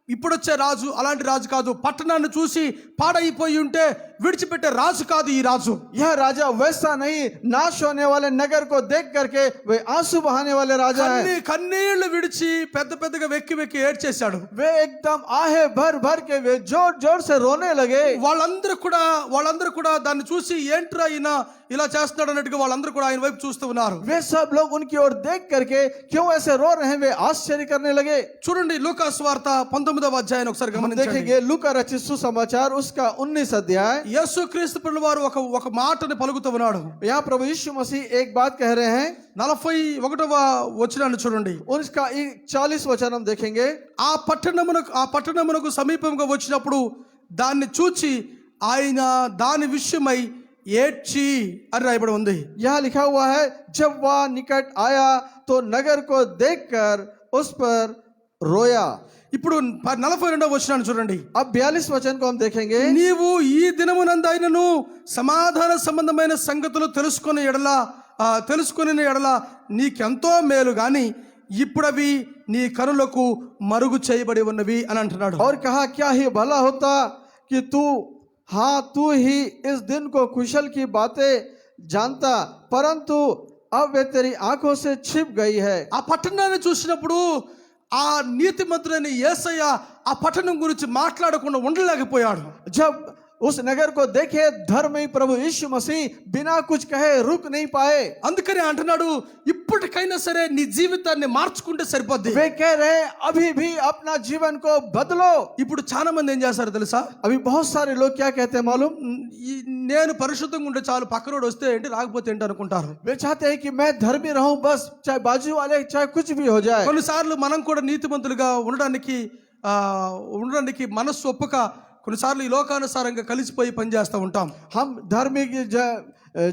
ఇప్పుడు వచ్చే రాజు అలాంటి రాజు కాదు. పట్టణాన్ని చూసి పాడైపోయి ఉంటే విడిచిపెట్టే రాజు కాదు ఈ రాజు. यह राजा वैसा नहीं, नाश होने वाले नगर को देख करके वे आंसू बहाने वाले राजा है। కన్నీళ్లు విడిచి పెద్ద పెద్దగా వెక్కి వెక్కి ఏడ్చేశాడు. वे एकदम आहे भर भर के वे जोर जोर से रोने लगे। వాళ్ళందరూ కూడా దాన్ని చూసి ఏంట్రా ఈయన ఇలా చేస్తున్నాడు అన్నట్టుగా వాళ్ళందరూ కూడా ఆయన వైపు చూస్తూ ఉన్నారు. वे सब लोग उनकी ओर देख करके क्यों ऐसे रो रहे हैं, वे आश्चर्य करने लगे। చూడండి లూకా సువార్త 19వ అధ్యాయం ఒకసారి గమనించండి. देखेंगे लूका रचित सुसमाचार उसका 19 अध्याय। యేసుక్రీస్తు ప్రభువు వారు ఒక మాటని పలుకుతూ ఉన్నాడు. यहाँ प्रभु यीशु मसीह एक बात कह रहे हैं। 41వ వచనాన్ని చూడండి. उसका 40 वचन हम देखेंगे। ఆ పట్టణమునకు సమీపంగా వచ్చినప్పుడు దాన్ని చూచి ఆయన దాని విషయమై ఏడ్చి అని రాయబడి ఉంది. यहाँ लिखा हुआ है, जब वह निकट आया तो नगर को देखकर उस पर रोया। ఇప్పుడు 42వ వచనాన్ని చూడండి. अब 42 वचन को हम देखेंगे। నీవు ఈ దినమునందైనను సమాధాన సంబంధమైన సంగతులు తెలుసుకుని ఎడల నీకెంతో మేలు గాని ఇప్పుడవి నీ కనులకు మరుగు చేయబడి ఉన్నవి అని అంటున్నాడు. और कहा, क्या ही भला होता कि तू ही इस दिन को कुशल की बातें जानता, परंतु अब वे तेरी आंखों से छिप गई है। ఆ పట్టణాన్ని చూసినప్పుడు ఆ నీతిమంతుడైన యేసయ్య ఆ పట్టణం గురించి మాట్లాడకుండా ఉండలేకపోయాడు. जब उस नगर को देखे धर्मी प्रभु यीशु मसीह बिना कुछ कहे रुक नहीं पाए। అందుకని అంటున్నాడు, ఇప్పటికైనా సరే నీ జీవితాన్ని మార్చుకుంటే సరిపోద్ది. वे कह रहे अभी भी अपना जीवन को बदलो। ఇప్పుడు చాలా మంది ఏం చేస్తారు తెలుసా? अभी बहुत सारे लोग क्या कहते हैं मालूम? నేను పరిశుద్ధంగా ఉంటే చాలు, పక్కనోడు వస్తే ఏంటి రాకపోతే ఏంటి అనుకుంటారు. वे चाहते हैं कि मैं धर्मी रहूं, बस चाहे बाजू वाले चाहे कुछ भी हो जाए। కొన్నిసార్లు మనం కూడా నీతిమంతులుగా ఉండడానికి మనస్సు ఒప్పుక కొన్నిసార్లు ఈ లోకానుసారంగా కలిసిపోయి పనిచేస్తూ ఉంటాం. हम धार्मिक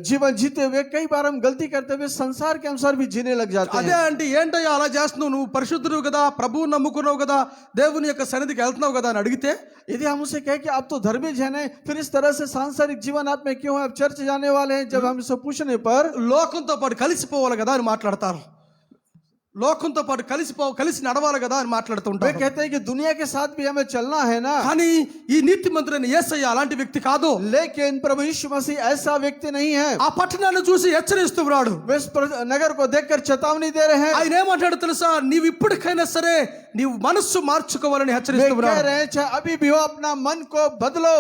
जीवन जीते हुए कई बार हम गलती करते हुए संसार के अनुसार भी जीने लग जाते అదే हैं। అంటే ఏంటయ్యా అలా చేస్తున్నావు, నువ్వు పరిశుద్ధుడు కదా, ప్రభువు నమ్ముకున్నావు కదా, దేవుని యొక్క సన్నిధికి వెళ్తున్నావు కదా అని అడిగితే, यदि हम उसे कहें कि आप तो धर्मी जन हैं, फिर इस तरह से सांसारिक जीवन आप में क्यों है, आप चर्च जाने वाले हैं, जब हम इसे पूछने पर లోకంతో పాటు కలిసిపోవాలి కదా అని మాట్లాడతారు. లోకంతో పాటు కలిసి నడవాలి కదా అని वे మాట్లాడుతుంటారు. कहते हैं कि दुनिया के साथ भी हमें चलना है ना। కానీ ఈ నీతిమంతుడైన యేసయ్య అలాంటి వ్యక్తి కాదు. लेकिन प्रभु यीशु मसीह ऐसा व्यक्ति नहीं है। ఆ పట్టణాన్ని చూసి హెచ్చరిస్తున్నాడు. वे इस नगर को देखकर चेतावनी दे रहे हैं। ఆయన ఏమంటాడు తెలుసా? నీవు ఇప్పటికైనా సరే నీవు మనస్సు మార్చుకోవాలని वे कह హెచ్చరిస్తున్నాడు. रहे हैं, चाहे अभी भी हो अपना मन को बदलो।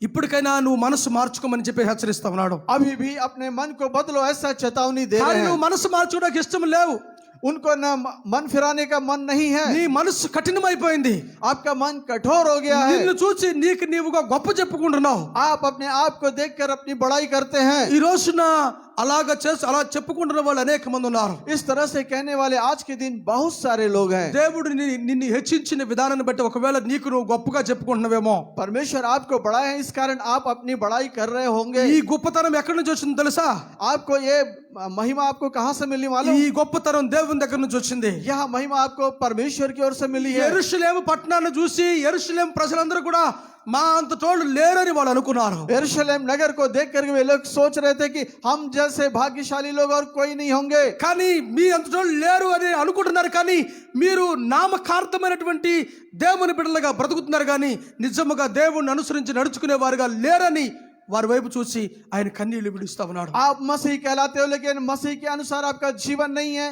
ఇప్పటికైనా నువ్వు మనస్సు మార్చుకోమని చెప్పి హెచ్చరిస్తా ఉన్నాడు. अभी भी अपने मन को बदलो, ऐसा चेतावनी दे కానీ रहे हैं। నువ్వు మనసు మార్చుకోవడానికి ఇష్టం లేవు. उनको न मन फिराने का मन नहीं है। నీ మనస్సు కఠినమైపోయింది. आपका मन कठोर हो गया है। నిన్ను చూసి నీవుగా గొప్ప చెప్పుకుంటున్నావు. आप अपने आप को देखकर अपनी बड़ाई करते हैं। ఈ రోజున అలా చెప్పుకుంటున్న వాళ్ళు అనేక మంది ఉన్నారు. इस तरह से कहने वाले आज के दिन बहुत सारे लोग हैं। దేవుడు నిన్ను హెచ్చించిన విధానాన్ని బట్టి ఒకవేళ నీకు నువ్వు గొప్పగా చెప్పుకుంటున్నావేమో. परमेश्वर आपको बढ़ाए हैं, इस कारण आप अपनी बड़ाई कर रहे होंगे। ఈ గొప్పతనం ఎక్కడి నుంచి వచ్చిందో తెలుసా? आपको ये महिमा आपको कहां से मिली मालूम? ఈ గొప్పతనం దేవుని దగ్గర నుంచి వచ్చింది. यह महिमा आपको परमेश्वर की ओर से मिली है। యెరూషలేము పట్టణాన్ని చూసి యెరూషలేము ప్రజలందరూ కూడా మా అంత తోడు లేరని వాళ్ళు అనుకున్నారు. यरूशलेम नगर को देख कर वे लोग सोच रहे थे कि हम जैसे भाग्यशाली लोग और कोई नहीं होंगे। కానీ మీ అంత తోడు లేరు అని అనుకుంటున్నారు, కానీ మీరు నామకార్థమైనటువంటి దేవుని బిడ్డలుగా బ్రతుకుతున్నారు, కానీ నిజముగా దేవుణ్ణి అనుసరించి నడుచుకునే వారుగా లేరని వారి వైపు చూసి ఆయన కన్నీళ్లు విడుస్తా ఉన్నాడు. आप मसीह कहलाते हो लेकिन मसीह के अनुसार आपका जीवन नहीं है,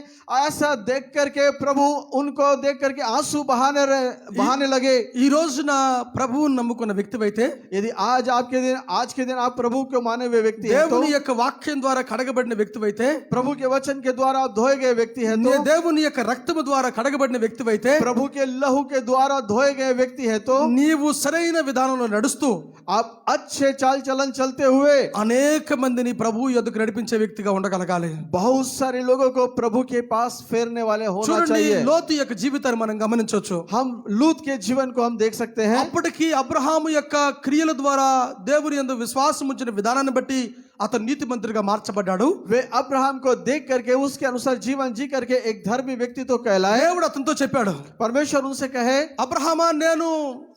ऐसा देख करके प्रभु उनको देख करके आंसू बहाने लगे। ఈ రోజున ప్రభువుని నమ్ముకున్న వ్యక్తివైతే, यदि आज के दिन आप प्रभु को माने हुए व्यक्ति हैं, तो దేవుని యొక్క వాక్యం ద్వారా కడగబడిన వ్యక్తివైతే, प्रभु के वचन के द्वारा आप धोए गए व्यक्ति हैं, तो దేవుని యొక్క రక్తము ద్వారా కడగబడిన వ్యక్తివైతే, प्रभु के लहू के द्वारा धोए गए व्यक्ति है, तो నీవు సరైన విధానంలో నడుస్తూ आप अच्छे चाल चलन पालन चलते हुए అనేక మందిని ప్రభు యొద్దకు నడిపించే వ్యక్తిగా ఉండగలగాలి. बहुत सारे लोगों को प्रभु के पास फेरने वाले होना చూడండి, चाहिए। లోతు యొక్క జీవితాన్ని మనం గమనించవచ్చు. हम लूत के जीवन को हम देख सकते हैं। అప్పటికి అబ్రహాము యొక్క క్రియల ద్వారా దేవుని యందు విశ్వాసం ఉంచిన విధానాన్ని బట్టి అతను నీతిమంతుడిగా మార్చబడ్డాడు. वे अब्राहम को देख करके उसके अनुसार जीवन जी करके एक धर्मी व्यक्ति तो कहलाए। దేవుడు అతనితో చెప్పాడు, परमेश्वर उनसे कहे, అబ్రహామా, నేను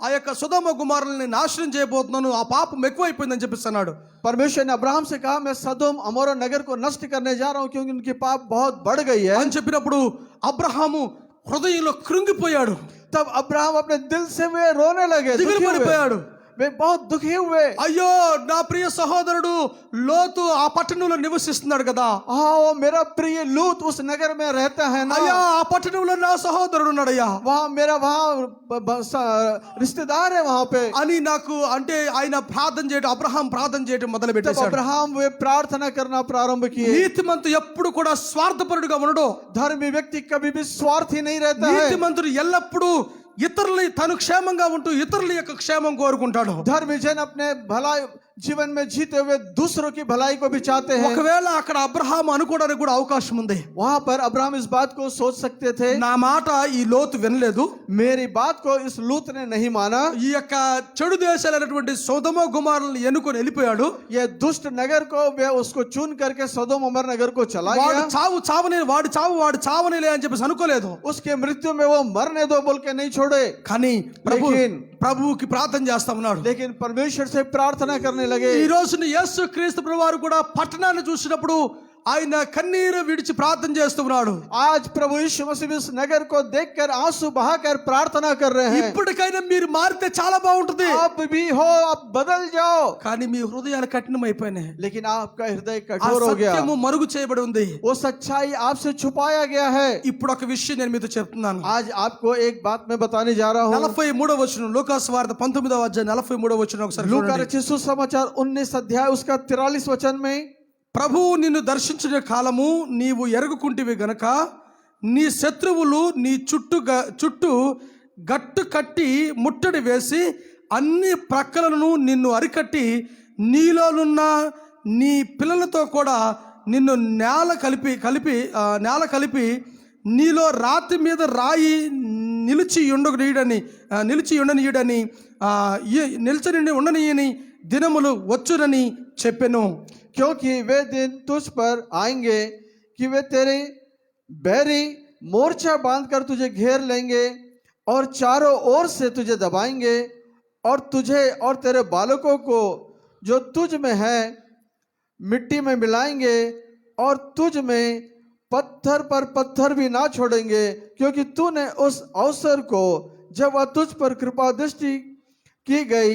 ఆ యొక్క సొదొమ గుమొర్రాని నాశనం చేయబోతున్నాను, ఆ పాపం ఎక్కువైపోయిందని చెప్పేసి అన్నాడు. परमेश्वर ने अब्राहम से कहा, मैं सदोम अमोरा नगर को नष्ट करने जा रहा हूं क्योंकि उनकी पाप बहुत बढ़ गई है। అని చెప్పినప్పుడు అబ్రహాము హృదయంలో కృంగిపోయాడు, तब अब्राहम अपने दिल से वे रोने लगे, దిగులు दुखी हुए। పడిపోయాడు. वे बहुत दुखी हुए। అయ్యో, నా ప్రియ సహోదరుడు లోతు ఆ పట్టణంలో నివసిస్తున్నాడు కదా, हाँ, वो मेरा प्रिय लूत उस नगर में रहता है ना। అయ్యా ఆ పట్టణంలో నా సహోదరుడు ఉన్నాడయ్యా वहाँ मेरा वहाँ रिश्तेदार है वहाँ पे। అని నాకు అంటే ఆయన ప్రార్థన చేయడం, అబ్రహాం ప్రార్థన చేయడం మొదలు तब పెట్టేశాడు. अब्राहम वे प्रार्थना करना प्रारंभ किए। నీతిమంతు ఎప్పుడు కూడా స్వార్థపరుడుగా ఉండడు. धर्मी व्यक्ति कभी भी स्वार्थी नहीं रहता है। నీతిమంతుడు ఎల్లప్పుడూ ఇతరులు తను క్షేమంగా ఉంటూ ఇతరుల యొక్క క్షేమం కోరుకుంటాడు. धर्मी जन अपने भलाई जीवन में जीते हुए दूसरों की भलाई को भी चाहते हैं। ఒకవేళ అక్కడ అబ్రహాం అనుకోవడానికి కూడా అవకాశం ఉంది. वहां पर अब्राहम इस बात को सोच सकते थे, నా మాట ఈ లోతు వినలేదు, मेरी बात को इस लूत ने नहीं माना। ఈ యొక్క చెడు దేశాలైనటువంటి సొదొమ గుమొర్రాలను ఎన్నుకొని వెళ్ళిపోయాడు. ये दुष्ट नगर को वे उसको चुन करके सदोम अमर नगर को चला వాడు गया। వాడు చావనేలే అని చెప్పేసి అనుకోలేదు. उसके मृत्यु में वो मरने दो बोल के नहीं छोड़े, కానీ लेकिन ప్రభువుకి ప్రార్థన చేస్తా ఉన్నాడు. लेकिन परमेश्वर से प्रार्थना करने लगे। ఈ రోజున యేసు క్రీస్తు ప్రభువు వారు కూడా పట్టణాన్ని చూసినప్పుడు ఆయన కన్నీరు విడిచి ప్రార్థన చేస్తున్నాడు. आज प्रभु यीशु मसीह इस नगर को देखकर आंसू बहाकर प्रार्थना कर रहे हैं। ఇప్పటికైనా మీరు మారితే చాలా బాగుంటుంది, आप भी हो, आप बदल जाओ। కానీ మీ హృదయాలు కఠినమైపోయినాయి. लेकिन आपका हृदय ఆ कठोर हो गया, సత్యము మరుగు చేయబడి ఉంది. वो सच्चाई आपसे छुपाया गया है। ఇప్పుడు ఒక విషయం నేను మీతో చెప్తున్నాను. आज आपको एक बात मैं बताने जा रहा हूँ। 43వ వచనం, లూకాసు వార్త 19వ అధ్యాయం 43వ వచనం ఒకసారి लूका చూడండి. रचित सुसमाचार 19 अध्याय उसका 43 वचन में, ప్రభువు నిన్ను దర్శించిన కాలము నీవు ఎరుగుకుంటివి గనక నీ శత్రువులు నీ చుట్టూ గట్టు కట్టి ముట్టడి వేసి అన్ని ప్రక్కలను నిన్ను అరికట్టి నీలోనున్న నీ పిల్లలతో కూడా నిన్ను నేల కలిపి నీలో రాతి మీద రాయి నిలిచి ఉండనీయని దినములు వచ్చునని చెప్పెను. क्योंकि वे दिन तुझ पर आएंगे कि वे तेरे बैरी मोर्चा बांधकर तुझे घेर लेंगे और चारों ओर से तुझे दबाएंगे और तुझे और तेरे बालकों को जो तुझ में है मिट्टी में मिलाएंगे और तुझ में पत्थर पर पत्थर भी ना छोड़ेंगे, क्योंकि तूने उस अवसर को जब वह तुझ पर कृपा दृष्टि की गई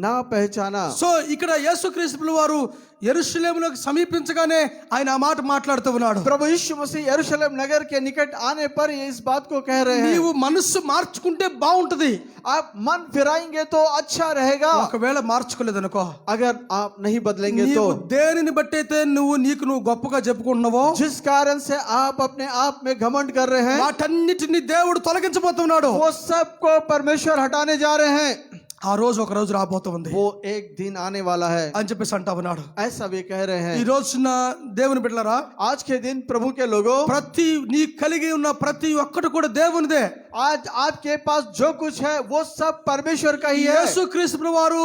ना पहचाना। సో ఇక్కడ యేసుక్రీస్తు వారు యెరూషలేములోకి సమీపించగానే ఆయన ఆ మాట మాట్లాడుతూ ఉన్నాడు. प्रभु यीशु मसीह यरूशलेम नगर के निकट आने पर ये इस बात को कह रहे हैं, నీవు మనస్సు మార్చుకుంటే బాగుంటది, आप मन फिराएंगे तो अच्छा रहेगा। ఒకవేళ మార్చుకోలేదనుకో, अगर आप नहीं बदलेंगे तो నీవు దేనిని బట్టయితే నువ్వు గొప్పగా చెప్పుకుంటున్నావో, जिस कारण से आप अपने आप में घमंड कर रहे हैं, వాటన్నిటిని దేవుడు తొలగించబోతున్నాడు. वो सबको परमेश्वर हटाने जा रहे हैं। ఆ రోజు ఒక రోజు రాబోతుంది वो एक दिन आने वाला है అని చెప్పేసి అంటా ఉన్నాడు. ऐसा भी कह रहे ఈ हैं। రోజున దేవుని బిడ్డలారా, आज के दिन प्रभु के लोगों, ప్రతి నీ కలిగి ఉన్న ప్రతి ఒక్కటి కూడా దేవునిదే. आज आपके पास जो कुछ है वो सब परमेश्वर का ही है। యేసుక్రీస్తు వారు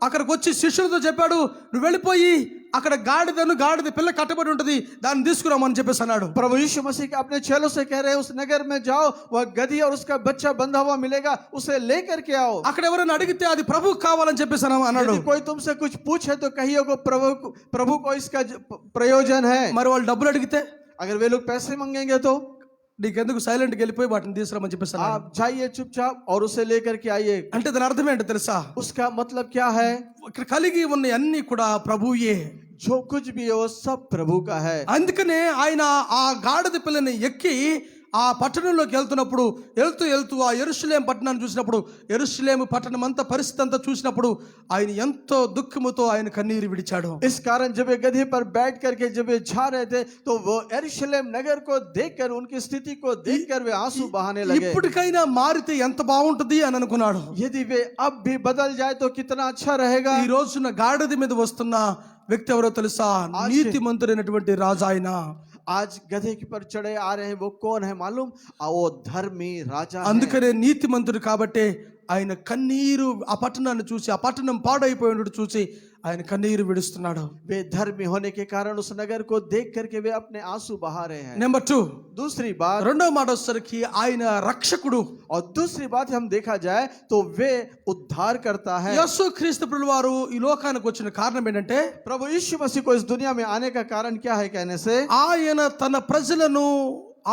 అక్కడికి వచ్చి శిష్యులతో చెప్పాడు, నువ్వు వెళ్ళిపోయి అక్కడ గాడిద పిల్ల కట్టబడి ఉంటుంది, దాన్ని తీసుకురామని చెప్పేసి అన్నాడు. प्रभु यीशु मसीह अपने चेलों से कह रहे हैं, उस नगर में जाओ, वह गधी और उसका बच्चा बंधा हुआ मिलेगा, उसे लेकर के आओ। అక్కడ ఎవరైనా అడిగితే అది ప్రభుకు కావాలని చెప్పేసి అన్నాడు. यदि कोई तुमसे कुछ पूछे तो कहिए को प्रभु को इसका प्रयोजन है। మరి వాళ్ళు డబ్బులు అడిగితే, अगर वे लोग पैसे मांगेंगे तो నీకెందుకు సైలెంట్కి వెళ్ళిపోయి వాటిని తీసుకురామని చెప్పేసి అన్నాడు. आप जाइए चुपचाप और उसे लेकर के आइए। అంటే దాని అర్థం ఏంటో తెలుసా? उसका मतलब क्या है? ఇక్కడ కలిగి ఉన్న అన్ని కూడా ప్రభుయే. जो कुछ भी है वो सब प्रभु का है। అందుకనే ఆయన ఆ గాడిద పిల్లని ఎక్కి ఆ పట్టణంలోకి వెళ్తున్నప్పుడు వెళ్తూ ఆ యెరూషలేం పట్టణాన్ని చూసినప్పుడు యెరూషలేము పట్టణం అంతా పరిస్థితి అంతా చూసినప్పుడు ఆయన ఎంతో దుఃఖముతో ఆయన కన్నీరు విడిచాడు. इस कारण जब वे गधे पर बैठ करके जब वे जा रहे थे तो वो यरूशलेम नगर को देखकर उनकी स्थिति को देखकर वे आंसू बहाने लगे। ఇప్పటికైనా మారితే ఎంత బాగుంటది అని అనుకున్నాడు. यदि वे अब भी बदल जाए तो कितना अच्छा रहेगा। ఈ రోజున గాడిద మీద వస్తున్న వ్యక్తి ఎవరో తెలుసా? నీతిమంతుడైనటువంటి రాజు ఆయన. आज गधे के पर चढ़े आ रहे हैं वो कौन है मालूम? वो धर्मी राजा है। అందుకనే నీతిమంతుడు కాబట్టి ఆయన కన్నీరు ఆ పట్టణాన్ని చూసి ఆ పట్టణం పాడైపోయినట్టు చూసి ఆయన కన్నీరు విడుస్తున్నాడు. वे धर्मी होने के कारण उस नगर को देख करके वे अपने आंसू बहा रहे हैं। నెంబర్ 2, दूसरी बात, రెండో మాట వచ్చేసరికి ఆయన రక్షకుడు. और दूसरी बात हम देखा जाए तो वे उद्धार करता है। యేసు క్రీస్తు ప్రభువు వారు ఈ లోకానికి వచ్చిన కారణం ఏంటంటే प्रभु यीशु मसीह को इस दुनिया में आने का कारण क्या है कहने से, ఆయన తన ప్రజలను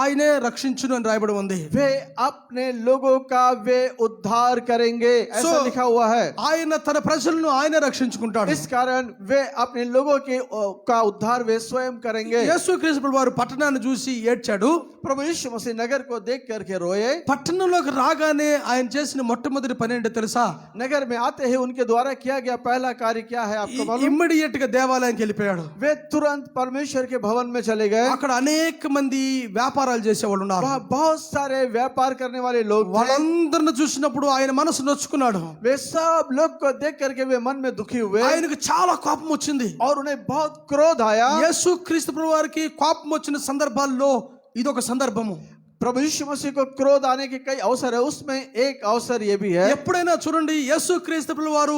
ఆయనే రక్షించును అని రాయబడి ఉంది. वे अपने लोगों का वे उद्धार करेंगे ऐसा लिखा हुआ है। ఆయన తన ప్రజలను ఆయనే రక్షించుకుంటాడు. इस कारण वे अपने लोगों के का उद्धार वे स्वयं करेंगे। యేసు క్రీస్తు ప్రభువు వారు పట్టణాన్ని చూసి ఏడ్చాడు. प्रभु यीशु मसीह नगर को देख करके रोए। పట్టణంలోకి రాగానే ఆయన చేసిన మొట్టమొదటి పని ఏంటో తెలుసా? नगर में आते ही उनके द्वारा किया गया पहला कार्य क्या है आपको मालूम? ఇమ్మీడియట్ గా దేవాలయానికి వెళ్ళిపోయాడు. वे तुरंत परमेश्वर के भवन में चले गए। అక్కడ అనేక మంది వ్యాపారాలు చేసేవాళ్ళు ఉన్నారు. वहाँ बहुत सारे व्यापार करने वाले लोग थे। వాళ్ళందరిని చూసినప్పుడు ఆయన మనసు నొచ్చుకున్నాడు. वे सब लोग को देख करके वे मन में दुखी हुए ఆయనకు చాలా కోపం వచ్చింది. और उन्हें बहुत क्रोध आया। యేసు క్రీస్తు ప్రభు వారికి కోపం వచ్చిన సందర్భాల్లో ఇదొక సందర్భము. प्रभु यीशु मसीह को क्रोध आने के कई अवसर है, उसमें एक अवसर ये भी है। ఎప్పుడైనా చూడండి, యేసు క్రీస్తు ప్రభు వారు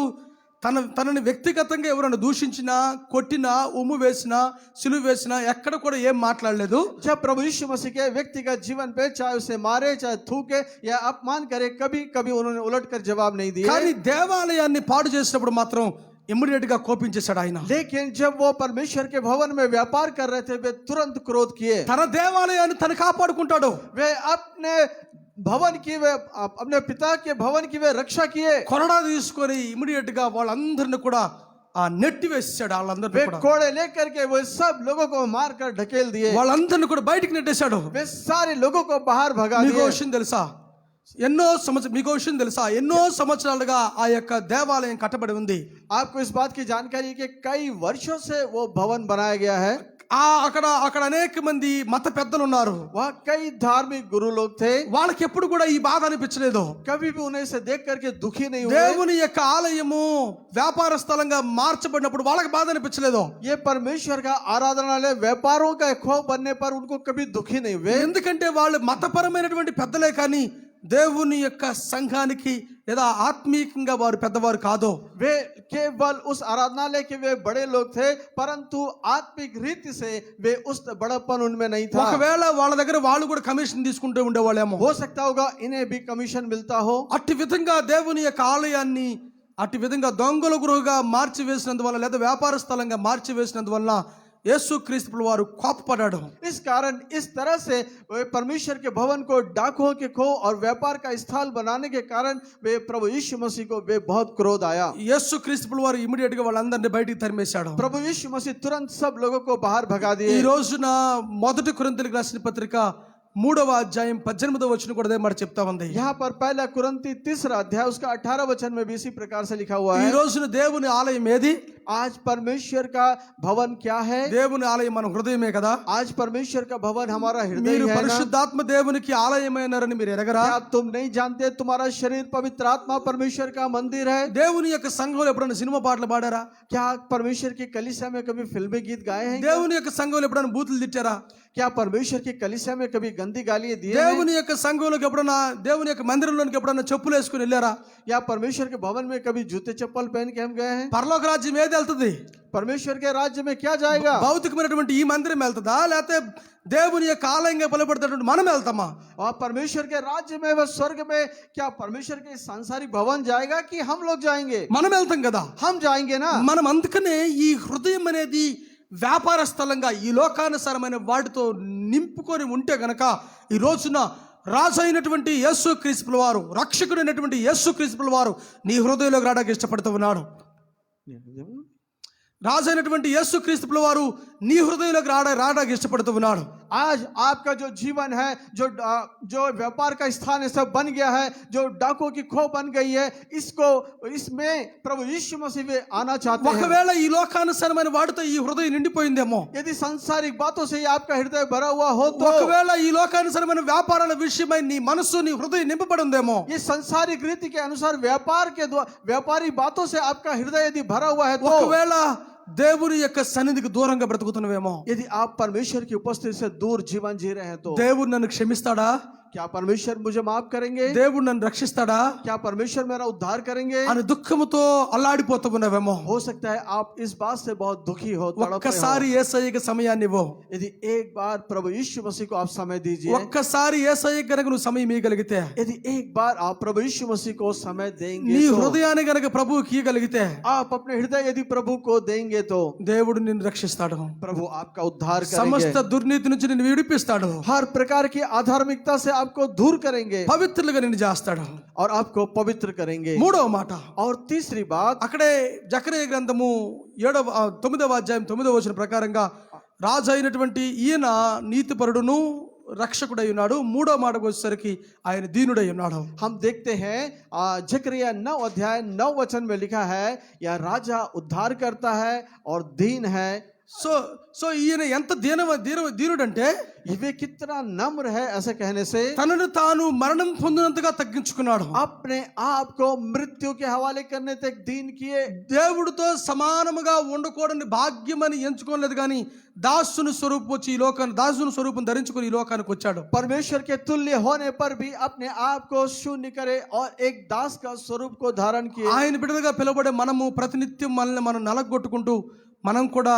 తనని వ్యక్తిగతంగా ఎవరైనా దూషించినా, కొట్టినా, ఉమ్ము వేసినా, సిలువ వేసినా ఎక్కడ కూడా ఏం మాట్లాడలేదు. जब प्रभु यीशु मसीह के व्यक्तिगत जीवन पे चाहे उसे मारे, चाहे थूके या अपमान करे, कभी कभी उन्होंने उलट कर जवाब नहीं दिया। కానీ దేవాలయాన్ని పాడు చేసినప్పుడు మాత్రం ఇమ్మీడియట్ గా కోపించేశాడు ఆయన. लेकिन जब वो परमेश्वर के भवन में व्यापार कर रहे थे वे तुरंत क्रोध किए। తన దేవాలయాన్ని తను కాపాడుకుంటాడు. वे अपने भवन की वे अपने पिता के भवन की वे रक्षा किए। కొరడా తీసుకొని ఇమ్మీడియట్ గా వాళ్ళందరిని కూడా ఆ నెట్టి వేసేసాడు. వాళ్ళందరినీ वे కూడా कोड़े लेकर के वो सब लोगों को मार कर ढकेल दिए। వాళ్ళందరినీ కూడా బయటికి నెట్టేశాడు. वे सारे लोगों को बाहर भगा మీకు दिए। విషయం తెలుసా? ఎన్నో సంవత్సరాలుగా ఆ యొక్క దేవాలయం కట్టబడి ఉంది. आपको इस बात की जानकारी है कि कई वर्षों से वो भवन बनाया गया है। అక్కడ అనేక మంది మత పెద్దలు ఉన్నారు. वहाँ कई धार्मिक गुरु लोग थे। వాళ్ళకి ఎప్పుడు కూడా ఈ బాధ అనిపించలేదు. कभी भी उन्हें इसे देख करके दुखी नहीं हुए। దేవుని యొక్క ఆలయము వ్యాపార స్థలంగా మార్చబడినప్పుడు వాళ్ళకి బాధ అనిపించలేదు. ये परमेश्वर का आराधनालय व्यापारों का खो बनने पर उनको कभी दुखी नहीं हुए। ఎందుకంటే వాళ్ళు మతపరమైనటువంటి పెద్దలే కానీ దేవుని యొక్క సంఘానికి లేదా ఆత్మీయంగా వారు పెద్దవారు కాదు. वे केवल उस आराधनालय के वे बड़े लोग थे, परंतु आत्मिक रीति से वे उस बड़प्पन उनमें नहीं था। ఒకవేళ వాళ్ళ దగ్గర వాళ్ళు కూడా కమిషన్ తీసుకుంటూ ఉండేవాళ్ళేమో. हो सकता होगा इन्हें भी कमीशन मिलता हो। అట్టి విధంగా దేవుని యొక్క ఆలయాన్ని అట్టి విధంగా దొంగల గృహగా మార్చివేసినందువల్ల లేదా వ్యాపార స్థలంగా మార్చివేసినందువల్ల యేసు క్రీస్తు వారు కోపపడ్డాడు. इस कारण इस तरह से वे परमेश्वर के भवन को डाकुओं के खो और व्यापार का स्थल बनाने के कारण वे प्रभु यीशु मसीह को वे बहुत क्रोध आया। యేసు క్రీస్తు వారు ఇమిడియట్ గా వాళ్ళందరినీ బయటికి తరిమేశాడు. प्रभु यीशु मसीह तुरंत सब लोगों को बाहर भगा ఈ दिए। రోజున మొదటి కొరింథీయులకు రాసిన పత్రిక 3వ అధ్యాయం 18వ వచనం కూడా అదే మాట చెప్తా ఉంది. यहाँ पर पहला कुरिन्ती 3 अध्याय उसका 18 वचन में भी इसी प्रकार से लिखा हुआ ఈ है। రోజున దేవుని ఆలయం ఏది? आज परमेश्वर का भवन क्या है? దేవుని ఆలయం మన హృదయమే కదా. आज परमेश्वर का भवन हमारा हृदय మీరు है ना? పరిశుద్ధాత్మ దేవునికి ఆలయమైనారని మీరు ఎరగరా? क्या तुम नहीं जानते तुम्हारा शरीर पवित्र आत्मा परमेश्वर का मंदिर है? దేవుని యొక్క సంఘంలో ఎప్పుడైనా సినిమా పాటలు పాడారా? क्या परमेश्वर की कलीसिया में कभी फिल्मी गीत गाए हैं? దేవుని యొక్క సంఘంలో ఎప్పుడైనా బూతులు తిట్టారా? क्या परमेश्वर की कलीसिया में कभी गंदी गालियां दिए हैं? దేవుని యొక్క సంఘంలోకి ఎప్పుడైనా దేవుని యొక్క మందిరంలోకి ఎప్పుడైనా చెప్పులు వేసుకుని వెళ్ళారా? या परमेश्वर के भवन में कभी जूते चप्पल पहन के हम गए हैं? పరలోక రాజ్యం ఏది వెళ్తుంది? परमेश्वर के राज्य में क्या जाएगा? భౌతికమైనటువంటి ఈ మందిరం వెళ్తుందా, లేకపోతే దేవుని యొక్క ఆలయంగా పిలువబడుతున్నటువంటి మనం వెళ్తామా? और परमेश्वर के राज्य में व स्वर्ग में क्या परमेश्वर के सांसारिक भवन जाएगा कि हम लोग जाएंगे? మనం వెళ్తాం కదా. हम जाएंगे ना। మనం అందుకనే ఈ హృదయం అనేది వ్యాపార స్థలంగా ఈ లోకానుసారమైన వాటితో నింపుకొని ఉంటే గనక ఈ రోజున రాజు అయినటువంటి యేసు క్రీస్తు వారు, రక్షకుడైనటువంటి యేసు క్రీస్తు వారు నీ హృదయంలోకి రావడానికి ఇష్టపడుతూ ఉన్నాడు. రాజు అయినటువంటి యేసు క్రీస్తు వారు నీ హృదయంలోకి రావడానికి ఇష్టపడుతూ ఉన్నాడు. आज आपका जो जीवन है, जो व्यापार का स्थान है सब बन गया है, जो डाकों की खो बन गई है, इसमें प्रभु यीशु मसीह वे आना चाहते हैं। ఒకవేళ ఈ లోకానుసారమైన వాటితో ఈ హృదయం నిండిపోయిందేమో, यदि सांसारिक बातों से ही आपका हृदय भरा हुआ हो तो, ఒకవేళ ఈ లోకానుసారమైన వ్యాపారాల విషయమై నీ మనస్సు నీ హృదయం నింపబడి ఉందేమో, ये सांसारिक रीति के अनुसार व्यापारी बातों से आपका हृदय यदि भरा हुआ है तो, ఒకవేళ దేవుని యొక్క సన్నిధికి దూరంగా బ్రతుకుతున్నవేమో, यदि आप परमेश्वर की उपस्थिति से दूर जीवन जी रहे हैं तो దేవుడు నన్ను క్షమిస్తాడా? क्या परमेश्वर मुझे माफ करेंगे? దేవుడు నన్ను రక్షిస్తాడా क्या परमेश्वर मेरा उद्धार करेंगे? అని దుఃఖముతో అల్లాడిపోతున్నావేమో, हो सकता है आप इस बात से बहुत दुखी हो, तड़प रहे हो। ఒక్కసారి యేసయ్యకి సమయాన్ని ఇవ్వు. यदि एक बार प्रभु यीशु मसीह को आप समय दीजिए, ఒక్కసారి యేసయ్యకి గనుక నువ్వు సమయం ఇవ్వగలిగితే, यदि एक बार आप प्रभु यीशु मसीह को समय देंगे నీ तो, హృదయాన్ని గనుక ప్రభువుకి ఇవ్వగలిగితే आप अपने हृदय यदि प्रभु को देंगे तो దేవుడు నిన్ను రక్షిస్తాడు. प्रभु आपका उद्धार సమస్త करेंगे, దుర్నీతి నుంచి నిన్ను విడిపిస్తాడు. हर प्रकार की अधार्मिकता से आपको दूर करेंगे పవిత్రులుగా నిన్ను చేస్తాడు. और आपको पवित्र करेंगे। మూడవ మాట, और तीसरी बात, అక్కడే జకరియా గ్రంథము 9వ అధ్యాయం 9వ వచనం ప్రకారంగా రాజు అయినటువంటి ఈయన నీతిపరుడును రక్షకుడై ఉన్నాడు. మూడో మాటకు వచ్చేసరికి ఆయన దీనుడై ఉన్నాడు. हम देखते हैं जकरिया 9 अध्याय 9 वचन में लिखा है, यह राजा उद्धार करता है और दीन है। సో ఈయన ఎంత దీనుడంటే, वे कितना नम्र है, ऐसे कहने से తనను తాను మరణం పొందినంతగా తగ్గించుకున్నాడు. अपने आप को मृत्यु के हवाले करने तक दीन किए। దేవుడితో సమానముగా ఉండకూడని భాగ్యమని ఎంచుకోలేదు, కానీ దాసుని స్వరూపం వచ్చి ఈ లోకాన్ని, దాసుని స్వరూపం ధరించుకుని ఈ లోకానికి వచ్చాడు. परमेश्वर के तुल्य होने पर भी अपने आप को शून्य करे और एक दास का स्वरूप को धारण किए। ఆయన బిడ్డలుగా పిలువబడే మనము ప్రతినిత్యం మనల్ని మనం నలగొట్టుకుంటూ మనం కూడా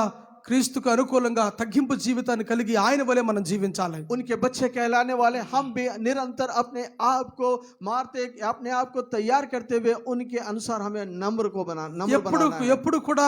క్రీస్తుకు అనుకూలంగా తగ్గింపు జీవితాన్ని కలిగి ఆయన వలె మనం జీవించాలి. उनके बच्चे कहलाने वाले हम भी निरंतर अपने आप को मारते, अपने आप को तैयार करते हुए उनके अनुसार हमें नम्र बनाना है। ఎప్పుడు కూడా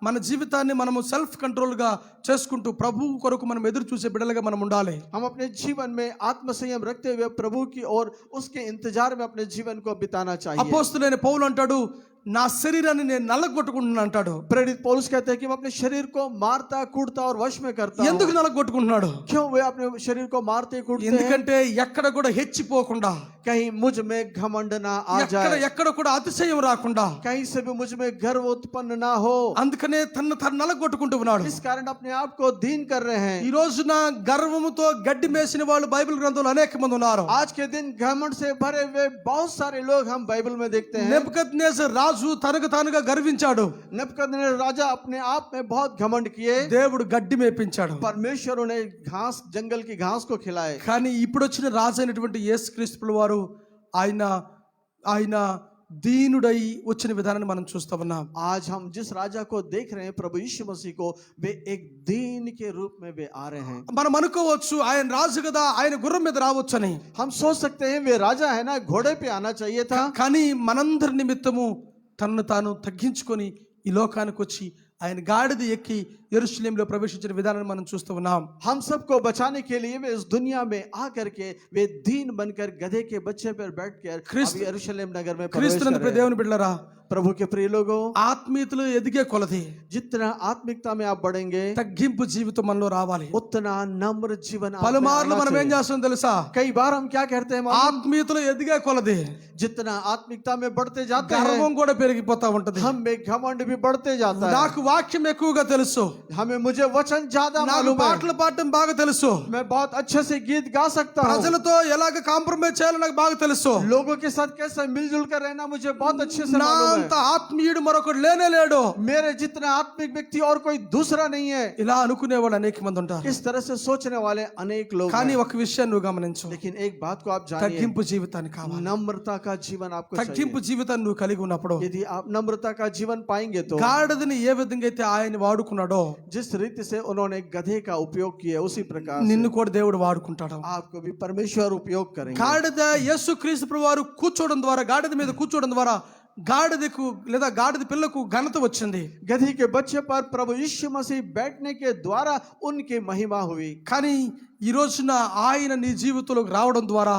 మన జీవితాన్ని మనము సెల్ఫ్ కంట్రోల్ గా చేసుకుంటూ ప్రభు కొరకు మనం ఎదురు చూసే బిడ్డలుగా మనం ఉండాలి. हम अपने जीवन में आत्म संयम रखते हुए प्रभु की और उसके इंतजार में अपने जीवन को बिताना चाहिए। అపోస్తలుడైన పౌలు అంటాడు, నా శరీరాన్ని నేను నలగొట్టుకుంటున్నాను అంటాడు. प्रेरित पौलुस कहते हैं कि मैं अपने शरीर को मारता कूटता और वश में करता हूं। ఎందుకు నలగొట్టుకుంటున్నాడు? क्यों वे अपने शरीर को मारते कूटते हैं? ఎందుకంటే ఎక్కడ కూడా హెచ్చిపోకుండా, कहीं मुझ में घमंड ना आ जाए, ఎక్కడ కూడా అతిశయం రాకుండా, कहीं से भी मुझ में गर्व उत्पन्न ना हो, అందుకనే తను నలగొట్టుకుంటూ ఉన్నాడు. इस कारण अपने आप को दीन कर रहे हैं। ఈ రోజున గర్వముతో గడ్డి మేసిన వాళ్ళు బైబిల్ గ్రంథంలో అనేక మంది ఉన్నారు. आज के दिन घमंड से भरे हुए बहुत सारे लोग हम बाइबल में देखते हैं। నెబుకద్నెజర్ రాజు తనకు తానుగా గర్వించాడు. नबूकदनेस्सर राजा अपने आप में बहुत घमंड किए। దేవుడు గడ్డి మేపించాడు. परमेश्वर उन्हें घास, जंगल की घास को खिलाए। కానీ ఇప్పుడు వచ్చిన రాజు అయినటువంటి యేసుక్రీస్తు వారు ఆయన దీనుడై వచ్చిన విధానాన్ని మనం చూస్తూ ఉన్నాం. आज हम जिस राजा को देख रहे हैं, प्रभु यीशु मसीह को, वे एक दीन के रूप में वे आ रहे हैं। మనం అనుకోవచ్చు ఆయన రాజు కదా, ఆయన గుర్రం మీద రావచ్చని. हम सोच सकते हैं वे राजा है ना, घोड़े पे आना चाहिए था। కానీ మనందరి నిమిత్తము తనను తాను తగ్గించుకొని ఈ లోకానికి వచ్చి ఆయన గాడిద ఎక్కి యెరూషలేములో ప్రవేశించిన విధానాన్ని మనం చూస్తూ ఉన్నాం. हम सबको बचाने के लिए वे इस दुनिया में आकर के वे दीन बनकर गधे के बच्चे पर बैठकर अब यरूशलेम नगर में प्रवेश कर క్రీస్తునందు रहे हैं। దేవుని బిడ్డలారా, प्रभु के प्रिय लोगों, ఆత్మీయతలో ఎదిగే కొలది जितना आत्मिकता में आप बढ़ेंगे, తగ్గింపు జీవితం మనలో రావాలి. उतना नम्र जीवन आप में పలుమార్లు आना మనం ఏం चाहिए। చేస్తాం తెలుసా? कई बार हम क्या कहते हैं मालूम? ఆత్మీయతలో ఎదిగే కొలది जितना आत्मिकता में बढ़ते जाते हैं, గర్వం కూడా పెరిగిపోతా ఉంటది. हम में घमंड भी बढ़ते जाता है। నాకు వాక్యం ఎక్కువగా తెలుసు, मुझे वचन ज्यादा నాకు मालूम है, పాటలు పాడటం బాగా తెలుసు, मैं बहुत अच्छे से गीत गा सकता हूँ, ప్రజలతో ఎలాగ కాంప్రమైజ్ చేయాలో నాకు బాగా తెలుసు. लोगों के साथ कैसे मिलजुल कर रहना मुझे बहुत अच्छे से నా मालूम అంత है। ఆత్మీయుడు మరొకడు లేనే లేడు. मेरे जितना आत्मिक व्यक्ति और कोई दूसरा नहीं है। ఇలా అనుకునేవాళ్ళు అనేక మంది ఉంటారు. इस तरह से सोचने वाले अनेक लोग కానీ हैं। ఒక విషయాన్ని నువ్వు గమనించు, लेकिन एक बात को आप जानिए, తగ్గింపు జీవితాన్ని కావాలి. नम्रता का जीवन आपको తగ్గింపు चाहिए। జీవితాన్ని నువ్వు కలిగి ఉన్నప్పుడు यदि आप नम्रता का जीवन पाएंगे तो గాడిదని ఏ విధంగా అయితే ఆయన వాడుకున్నాడో जिस रीति से उन्होंने गधे का उपयोग किया, उसी प्रकार से నిన్ను కూడా దేవుడు వాడుకుంటాడు. आपको भी परमेश्वर उपयोग करेंगे। గాడిద యేసుక్రీస్తు ప్రభువారు కూర్చోవడం ద్వారా, గాడిద మీద కూర్చోవడం ద్వారా గాడిదకు లేదా గాడిద పిల్లకు ఘనత వచ్చింది. गधी के बच्चे पर प्रभु यीशु मसीह बैठने के द्वारा उनकी महिमा हुई। కానీ ఈ రోజున ఆయన నీ జీవితంలోకి రావడం ద్వారా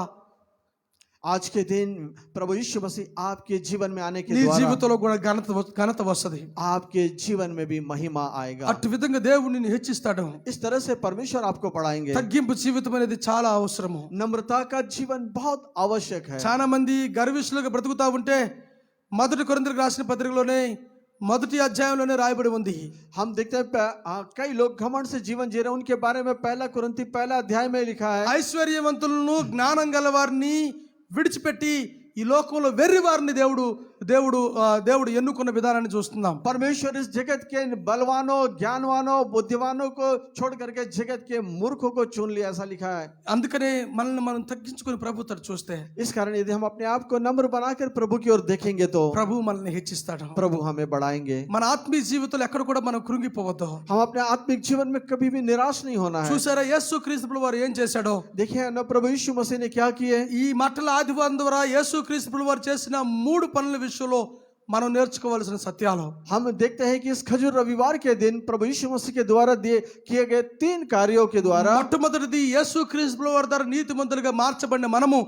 आज के दिन प्रभु यीशु मसीह आपके जीवन में आने के నీ द्वारा జీవితంలో కూడా ఘనత వస్తుంది. आपके जीवन में भी महिमा आएगा. అటు విధంగా దేవుడు నిన్ను హెచ్చిస్తాడు. इस तरह से परमेश्वर आपको बढ़ाएंगे. తగ్గింపు జీవితం అనేది చాలా అవసరము. नम्रता का जीवन बहुत आवश्यक है. చాలా మంది గర్విష్ఠులుగా బ్రతుకుతా ఉంటే మొదటి కొరింథీయులకు రాసిన పత్రికలోనే మొదటి అధ్యాయంలోనే రాయబడి ఉంది. हम देखते हैं कई लोग घमंड से जीवन जी रहे हैं. उनके बारे में पहला कुरिन्थी पहला अध्याय में लिखा है, ఐశ్వర్యవంతులను జ్ఞానం గలవారిని విడిచిపెట్టి ఈ లోకంలో వెర్రి వారిని దేవుడు ఎన్నుకున్న విధానాన్ని చూస్తున్నాం. परमेश्वर इस जगत के बलवानों, ज्ञानवानों, बुद्धिमानों को छोड़ करके जगत के मूर्खों को चुन लिया, ऐसा लिखा है. అందుకనే మనల్ని మనం తగ్గించుకుని ప్రభు తట్టు చూస్తే इस कारण यदि हम अपने आप को नम्र बनाकर प्रभु की ओर देखेंगे तो ప్రభు మనల్ని హెచ్చిస్తాడు. प्रभु हमें बढ़ाएंगे. మన ఆత్మీయ జీవితంలో ఎక్కడ కూడా మనం కృంగిపోవద్దు. हम अपने आत्मिक जीवन में कभी भी निराश नहीं होना है. చూసారా యేసు క్రీస్తు వారు ఏం చేశాడో? देखिए ना प्रभु यीशु मसीह ने क्या किए. ఈ మట్టల ఆదివారం ద్వారా యేసు క్రీస్తు వారు చేసిన 3 పనుల విషయంలో మనం నేర్చుకోవాల్సిన సత్యాలు. हम देखते हैं कि इस खजूर रविवार के दिन प्रभु यीशु मसीह के द्वारा किए गए 3 कार्यों के द्वारा మొట్టమొదటిది యేసు క్రీస్తు వారి ద్వారా నీతిమంతులుగా మార్చబడిన మనము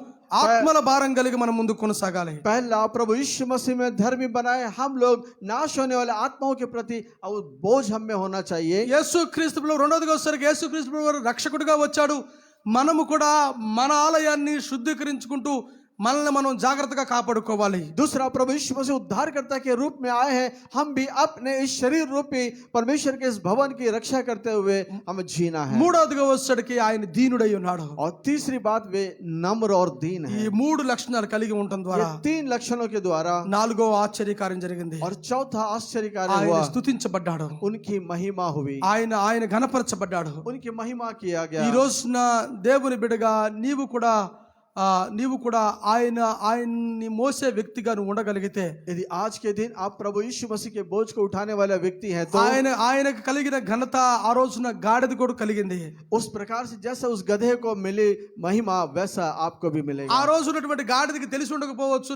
ఆత్మల భారం కలిగి మనం ముందుకు కొనసాగాలి. पहला प्रभु यीशु मसीह में धर्मी बनाए हम लोग नाश होने वाले आत्माओं के प्रति बोझ हम में होना चाहिए. యేసు క్రీస్తు రెండోదిగా వచ్చేసరికి యేసు క్రీస్తు వారు రక్షకుడిగా వచ్చాడు. మనము కూడా మన ఆలయాన్ని శుద్ధీకరించుకుంటూ మనల్ని మనం జాగ్రత్తగా కాపాడుకోవాలి. दूसरा प्रभु यीशु मसीह उद्धारकर्ता के रूप में आए हैं. हम भी अपने इस शरीर रूपी परमेश्वर के इस भवन की रक्षा करते हुए हमें जीना है. మూడోదిగా వచ్చేసరికి ఆయన దీనుడై ఉన్నాడు. और तीसरी बात वे नम्र और दीन ఈ है. 3 లక్షణాలు కలిగి ఉండటం ये ద్వారా 3 लक्षणों के द्वारा 4వ ఆశ్చర్యకార్యం జరిగింది. और चौथा आश्चर्यकारी ఆయన हुआ, స్తుతించబడ్డాడు. उनकी महिमा हुई, ఆయన ఘనపరచబడ్డాడు. उनकी महिमा किया ఈ गया. రోజున దేవుని బిడ్డగా నీవు కూడా ఆయన్ని మోసే వ్యక్తిగా నువ్వు ఉండగలిగితే, यदि आज के दिन आप प्रभु यीशु मसीह के बोझ को उठाने वाला व्यक्ति है तो ఆయనకు కలిగిన ఘనత ఆ రోజున గాడిద కూడా కలిగింది. उस प्रकार से जैसा उस गधे को मिली महिमा वैसा आपको भी मिलेगा. ఆ రోజు ఉన్నటువంటి గాడిదకి తెలిసి ఉండకపోవచ్చు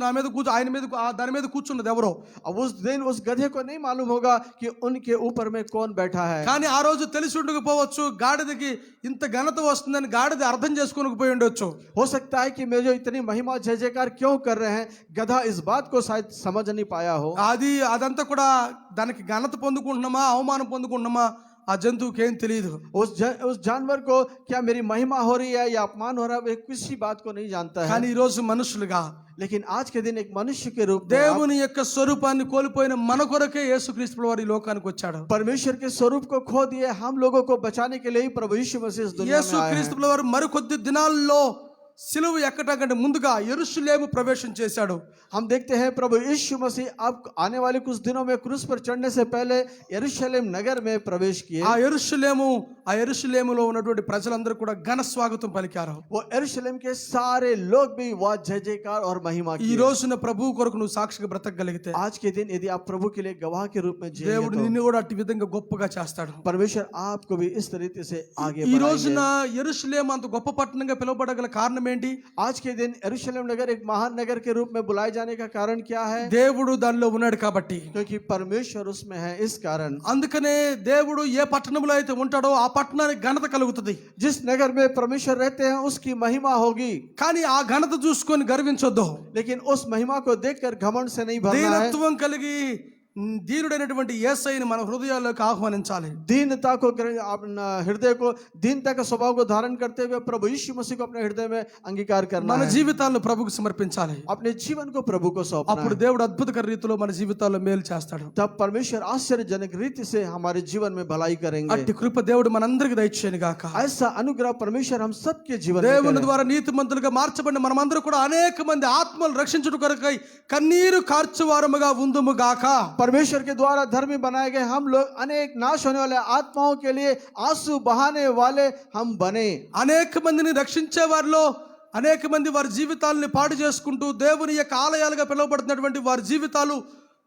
దాని మీద కూర్చున్నది ఎవరో. अब उस दिन उस गधे को नहीं मालूम होगा कि उनके ऊपर में कौन बैठा है. కానీ ఆ రోజు తెలిసి ఉండకపోవచ్చు గాడిదకి ఇంత ఘనత వస్తుందని గాడిద అర్థం చేసుకోనకపోయి ఉండొచ్చు. हो सकता है कि मैं जो इतनी महिमा जय जयकार क्यों कर रहे हैं, गधा इस बात को शायद समझ नहीं पाया हो. అదంతా కూడా దానికి ఘనత పొందుకుంటున్నామా అవమానం పొందుకుంటున్నామా ఆ జంతువుకి ఏం తెలియదు. उस जानवर को क्या मेरी महिमा हो रही है या अपमान हो रहा है, वे किसी बात को नहीं जानता है. కానీ ఈ రోజు మనుషులుగా लेकिन आज के दिन एक मनुष्य के रूप में దేవుని యొక్క స్వరూపాన్ని కోల్పోయిన మన కొరకే యేసుక్రీస్తు వారు ఈ లోకానికి వచ్చాడు. परमेश्वर के स्वरूप को खो दिए हम लोगों को बचाने के लिए ही प्रभु यीशु मसीह इस दुनिया में आए हैं. యేసుక్రీస్తు వారు మరికొద్ది దినాల్లో సిలువ ఎక్కడం కంటే ముందుగా యెరూషలేము ప్రవేశం చేశాడు. हम देखते हैं प्रभु यीशु मसीह अब आने वाले कुछ दिनों में क्रूस पर चढ़ने से पहले यरूशलेम नगर में प्रवेश किए. ఆ యెరూషలేములో ఉన్నటువంటి ప్రజలందరూ కూడా ఘన స్వాగతం పలికారు. वो यरूशलेम के सारे लोग भी वह जय जयकार और महिमा ఈ किए. రోజున ప్రభు కొరకు నువ్వు సాక్షిగా బ్రతకగలిగితే आज के दिन यदि आप प्रभु के लिए गवाह के रूप में जिएंगे దేవుడు तो నిన్ను కూడా అట్టి విధంగా గొప్పగా చేస్తాడు. परमेश्वर आपको भी इस तरीके से आगे ఈ రోజున बढ़ाएंगे. యెరూషలేము అంత గొప్ప పట్టణంగా పిలువబడగల కారణం ఏంటి? आज के दिन यरूशलेम नगर एक महान नगर के रूप में बुलाए जाने का कारण क्या है? దేవుడు దానిలో ఉన్నాడు కాబట్టి. क्योंकि परमेश्वर उसमें है. इस कारण అందుకనే దేవుడు ఏ పట్టణంలో అయితే ఉంటాడో ఆ పట్టణానికి ఘనత కలుగుతుంది. जिस नगर में परमेश्वर रहते हैं उसकी महिमा होगी. కానీ ఆ ఘనత చూసుకొని గర్వించొద్దు. लेकिन उस महिमा को देखकर घमंड से नहीं भरना है. దీనత్వం కలిగి దీనుడైనటువంటి యేసయ్యని మన హృదయాల్లోకి ఆహ్వానించాలి. दीनता को हृदय को दीनता का स्वभाव को धारण करते हुए प्रभु यीशु मसीह को अपने हृदय में अंगीकार करना మన है. జీవితాలను ప్రభుకు సమర్పించాలి. अपने जीवन को प्रभु को सौंपना అప్పుడు है. దేవుడు అద్భుతకర రీతిలో మన జీవితాల్లో మేలు చేస్తాడు. तब परमेश्वर आश्चर्यजनक रीति से हमारे जीवन में भलाई करेंगे. అట్టి కృప దేవుడు మనందరికి దయచేయను గాక. ऐसा अनुग्रह परमेश्वर हम सबके जीवन में దేవుని करे. ద్వారా నీతిమంతులుగా మార్చబడిన మనమందరూ కూడా అనేక మంది ఆత్మలు రక్షించుట కొరకై కన్నీరు కార్చువారముగా ఉందుము గాక. परमेश्वर के द्वारा धर्मी बनाए गए हम लोग अनेक नाश होने वाले आत्माओं के लिए आंसू बहाने वाले हम बने. అనేక మందిని రక్షించే వారిలో అనేక మంది వారి జీవితాలని పాడు చేసుకుంటూ దేవుని యొక్క ఆలయాలుగా పిలువబడుతున్నటువంటి వారి జీవితాలు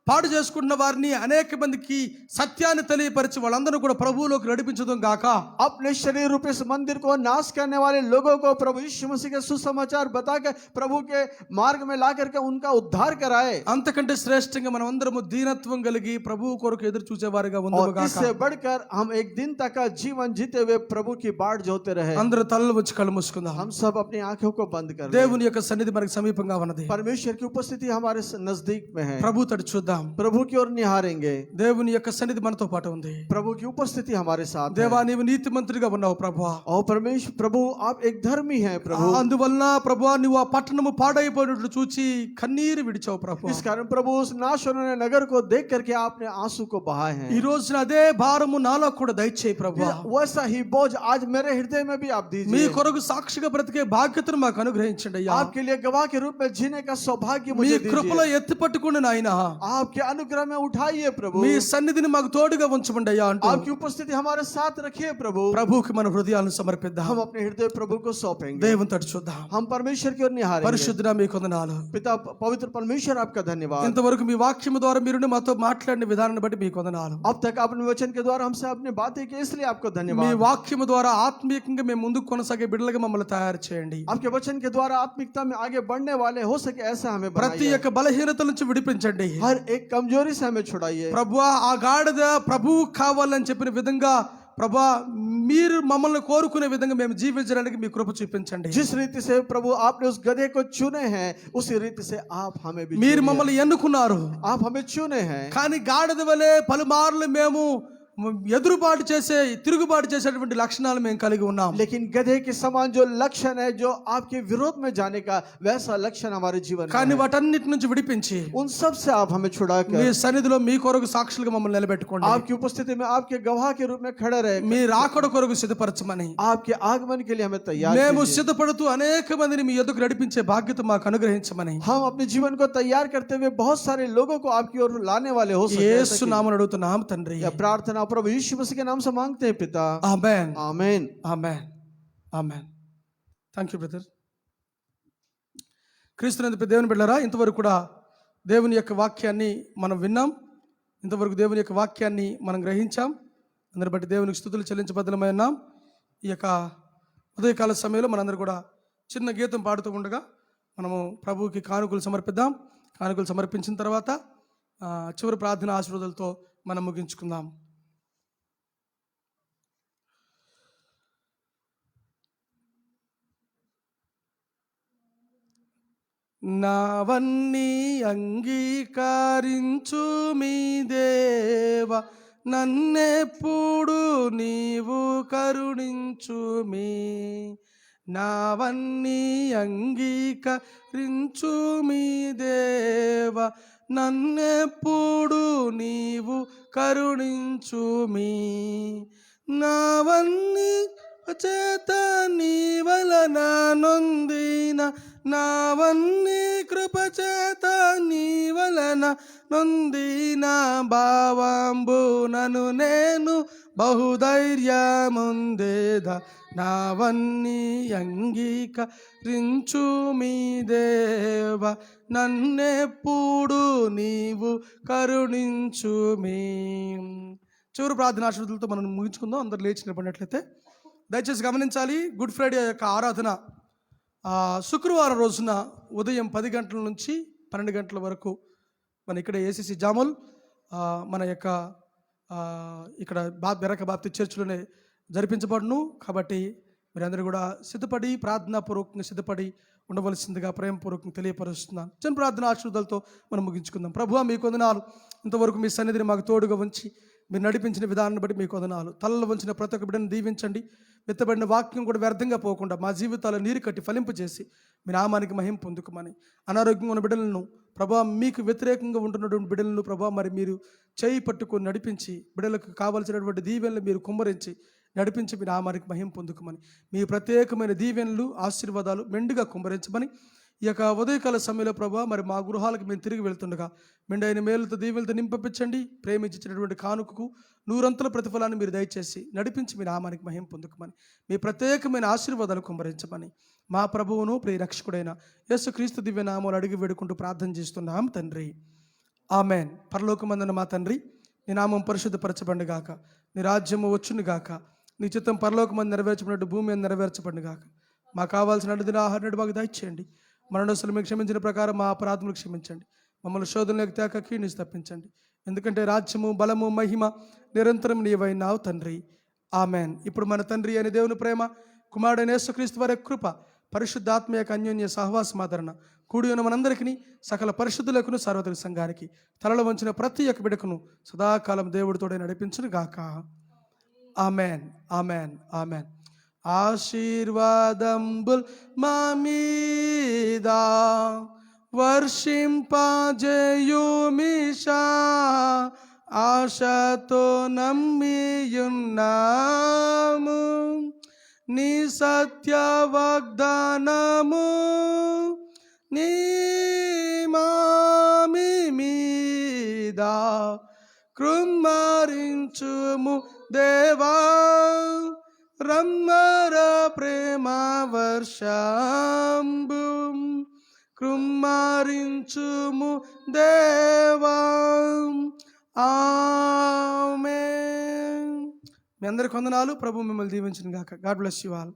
పాడు చేసుకుంటున్న వారిని అనేక మందికి సత్యాన్ని తెలియపరిచి వాళ్ళందరూ కూడా ప్రభువులోకి నడిపించడం గాక. अपने शरीर रूप इस मंदिर को नाश करने वाले लोगों को प्रभु यीशु मसीह के सुसमाचार बताकर प्रभु के मार्ग में ला करके उनका उद्धार कराए. అంతకంటే శ్రేష్టంగా మనం అందరము దీనత్వం కలిగి ప్రభువు కొరకు ఎదురు చూసేవారిగా ఉందుము और గాక. इससे बढ़कर हम एक दिन तक का जीवन जीते हुए प्रभु की बाट जोते रहे. అందరూ తలలు వచ్చి కళ్ళు మూసుకుందాం. हम सब अपनी आंखों को बंद कर दें. దేవుని యొక్క సన్నిధి మనకు సమీపంగా ఉన్నది. परमेश्वर की उपस्थिति हमारे नजदीक में है. ప్రభు తట్టు చూద్దాం. प्रभु की ओर निहारेंगे. దేవుని యొక్క సన్నిధి మనతో పాటు ఉంది. प्रभु की उपस्थिति हमारे साथ है. దేవా నీవు నీతిమంతుడిగా ఉన్నావు ప్రభువా. और परमेश्वर प्रभु आप एक धर्मी हैं प्रभु. అందువలన ప్రభువా నువ్వు ఆ పట్టణము పాడైపోయినట్లు చూచి కన్నీరు విడిచావు ప్రభువా. इस कारण प्रभु उस नाश होने नगर को देख करके आपने आंसू को बहाए हैं. ఈ రోజున అదే భారము నాలో కూడా దయచేయి ప్రభువా. वैसा ही बोझ आज मेरे हृदय में भी आप మీ दीजिए. కొరకు సాక్షిగా బ్రతికే బాధ్యతను మాకు అనుగ్రహించండి అయ్యా. आपके लिए गवाह के रूप में जीने का सौभाग्य మీ मुझे కృపలో दीजिए. ఎత్తి పట్టుకుని నాయనా आपके अनुग्रह में उठाइए प्रभु. మీ సన్నిధిని మాకు తోడుగా ఉంచమండి అయ్యా అంటూ आपकी उपस्थिति हमारे साथ रखिए प्रभु. ప్రభువుకి మన హృదయాలను సమర్పిద్దాం. हम अपने हृदय प्रभु को सौंपेंगे. దేవుని తట్టు చూద్దాం. हम परमेश्वर की ओर निहारेंगे. పరిశుద్ధుడా మీకు వందనాలు. पिता पवित्र परमेश्वर आपका धन्यवाद. ఇంతవరకు మీ వాక్యము ద్వారా మీరు మాతో మాట్లాడిన విధానాన్ని బట్టి మీకు వందనాలు. अब तक आपने वचन के द्वारा हमसे आपने बातें की इसलिए आपको మీ धन्यवाद. వాక్యము ద్వారా ఆత్మీయంగా మేము ముందుకు కొనసాగే బిడ్డలుగా మమ్మల్ని తయారు చేయండి. आपके वचन के द्वारा आत्मिकता में आगे बढ़ने वाले हो सके ऐसा हमें ప్రతి बनाइए. ఒక్క బలహీనత నుంచి విడిపించండి हर एक कमजोरी से हमें छुड़ाइए. ప్రభువా. ఆ గాడిద ప్రభువు కావాలని చెప్పిన విధంగా ప్రభా మీరు మమ్మల్ని కోరుకునే విధంగా మేము జీవించడానికి మీ కృప చూపించండి. जिस रीति से प्रभु आपने उस गधे को चुने हैं उसी रीति से आप हमें भी మీరు चुनिए. మమ్మల్ని ఎన్నుకున్నారు. आप हमें चुने हैं. కానీ గాడిద వలె పలుమార్లు మేము ఎదురుబాటు చేసే తిరుగుబాటు చేసేటువంటి లక్షణాలు మేము కలిగి ఉన్నాం. लेकिन गधे के समान जो लक्षण है जो आपके विरोध में जाने का वैसा लक्षण हमारे जीवन में కానీ है. వాటన్నిటి నుంచి విడిపించి उन सब से आप हमें మీ छुड़ाकर సన్నిధిలో మీ కొరకు సాక్షులుగా మమ్మల్ని నిలబెట్టుకోండి. आपकी उपस्थिति में आपके गवाह के रूप में खड़े रहे. మీ రాకడ కొరకు సిద్ధపరచమని आपके आगमन के लिए हमें तैयार మేము कीजिए. సిద్ధపడుతూ అనేక మందిని మీ ఎదుగు నడిపించే బాధ్యత మాకు అనుగ్రహించమని हम अपने जीवन को तैयार करते हुए बहुत सारे लोगों को आपकी ओर लाने वाले हो सके. యేసు నామమున అడుగుతున్నాం తండ్రి. यह प्रार्थना प्रभु यीशु मसीह के नाम से मांगते हैं पिता. ఆమేన్. आमीन. ఆమేన్. ఆమేన్. Thank you brother. క్రీస్తునందు దేవుని బిడ్డలారా, ఇంతవరకు కూడా దేవుని యొక్క వాక్యాన్ని మనం విన్నాం. ఇంతవరకు దేవుని యొక్క వాక్యాన్ని మనం గ్రహించాం. అందరి బట్టి దేవునికి స్తుతులు చెల్లించబద్దలమై ఉన్నాం. ఈ యొక్క ఉదయకాల సమయంలో మనందరూ కూడా చిన్న గీతం పాడుతూ ఉండగా మనము ప్రభువుకి కానుకలు సమర్పిద్దాం. కానుకలు సమర్పించిన తర్వాత చివరి ప్రార్థన ఆశీర్వాదాలతో మనం ముగించుకుందాం. నావన్నీ అంగీకరించు మీ దేవ, నన్నెప్పుడు నీవు కరుణించుమి. నావన్నీ అంగీకరించు మీ దేవ, నన్నెప్పుడు నీవు కరుణించుమి. నావన్నీ చేత నీ వలన నొందిన, నావన్నీ కృప చేత నీ వలన నొందిన, భావంబునను నేను బహుధైర్యముందేద. నావన్నీ అంగీకరించు మీ దేవ, నన్నెప్పుడు నీవు కరుణించుమి. చివరి ప్రార్థన ఆశీర్వాదాలతో మనం ముగించుకుందాం. అందరు లేచి నిలబడినట్లయితే దయచేసి గమనించాలి. గుడ్ ఫ్రైడే యొక్క ఆరాధన శుక్రవారం రోజున ఉదయం 10 గంటల నుంచి 12 గంటల వరకు మన ఇక్కడ ఏసీసీ జామోల్ మన యొక్క ఇక్కడ బెరక బాప్తి చర్చిలోనే జరిపించబడును. కాబట్టి మీరందరూ కూడా సిద్ధపడి ప్రార్థనాపూర్వకంగా సిద్ధపడి ఉండవలసిందిగా ప్రేమపూర్వకంగా తెలియపరుస్తున్నాను. చిన్న ప్రార్థన ఆశీర్వాదాలతో మనం ముగించుకుందాం. ప్రభువా మీకు వందనాలు. ఇంతవరకు మీ సన్నిధిని మాకు తోడుగా ఉంచి మీరు నడిపించిన విధానాన్ని బట్టి మీకు వందనాలు. తలలో వంచిన ప్రతి ఒక్క బిడ్డను దీవించండి. విత్తబడిన వాక్యం కూడా వ్యర్థంగా పోకుండా మా జీవితాలు నీరు కట్టి ఫలింపజేసి మీ నామానికి మహిమ పొందుకోమని, అనారోగ్యంగా ఉన్న బిడ్డలను ప్రభా, మీకు వ్యతిరేకంగా ఉంటున్నటువంటి బిడ్డలను ప్రభా మరి మీరు చేయి పట్టుకొని నడిపించి బిడ్డలకు కావలసినటువంటి దీవెనలు మీరు కుమ్మరించి నడిపించి మీ నామానికి మహిమ పొందుకోమని, మీ ప్రత్యేకమైన దీవెనలు ఆశీర్వాదాలు మెండుగా కుమ్మరించమని, ఈ యొక్క ఉదయకాల సమయంలో ప్రభా మరి మా గృహాలకు మేము తిరిగి వెళ్తుండగా మెండైన మేలుతో దీవెలతో నింపపించండి. ప్రేమించినటువంటి కానుకకు 100 ప్రతిఫలాన్ని మీరు దయచేసి నడిపించి మీ నామానికి మహిమ పొందుకోమని, మీ ప్రత్యేకమైన ఆశీర్వాదాలు కుమ్మరించమని మా ప్రభువును ప్రియ రక్షకుడైన యేసుక్రీస్తు దివ్య నామములో అడిగి వేడుకుంటూ ప్రార్థన చేస్తున్నాం తండ్రి. ఆమెన్. పరలోకమందున మా తండ్రి, నీ నామం పరిశుద్ధపరచబడును గాక, నీ రాజ్యము వచ్చును గాక, నీ చిత్తం పరలోకమందు నెరవేర్చబడినట్టు భూమి మీద నెరవేర్చబడును గాక. మాకు కావాల్సిన అడ్డు ఆహారం మాకు దయచేయండి. మరణోసులు మీకు క్షమించిన ప్రకారం మా అపరాధములు క్షమించండి. మమ్మల్ని శోధనలోకి తేక కీడును తప్పించండి. ఎందుకంటే రాజ్యము, బలము, మహిమ నిరంతరం నీవైనావు తండ్రి. ఆమెన్. ఇప్పుడు మన తండ్రి అనే దేవుని ప్రేమ, కుమారుడైన యేసుక్రీస్తు వారి కృప, పరిశుద్ధాత్మ యొక్క అన్యోన్య సహవాసమాదరణ కూడి ఉన్న మనందరికీ, సకల పరిశుద్ధులకును సార్వత్రిక సంఘానికి, తలలో వంచిన ప్రతి ఒక్క బిడ్డకును సదాకాలం దేవుడితోడే నడిపించును గాక. Amen, amen, amen. ఆశీర్వాదంబుల్ మా మీద వర్షింపజేయుమిషా, ఆశతో నమ్మియున్నాము నీ సత్య వాగ్దానము. నీ మామి మీద కృమ్మరించుము దేవా, రమ్మర ప్రేమ వర్షంబు కృమ్మరించుము దేవా. ఆమేన్. మీ అందరికి వందనాలు. ప్రభు మిమ్మల్ని దీవించును గాక. God bless you all.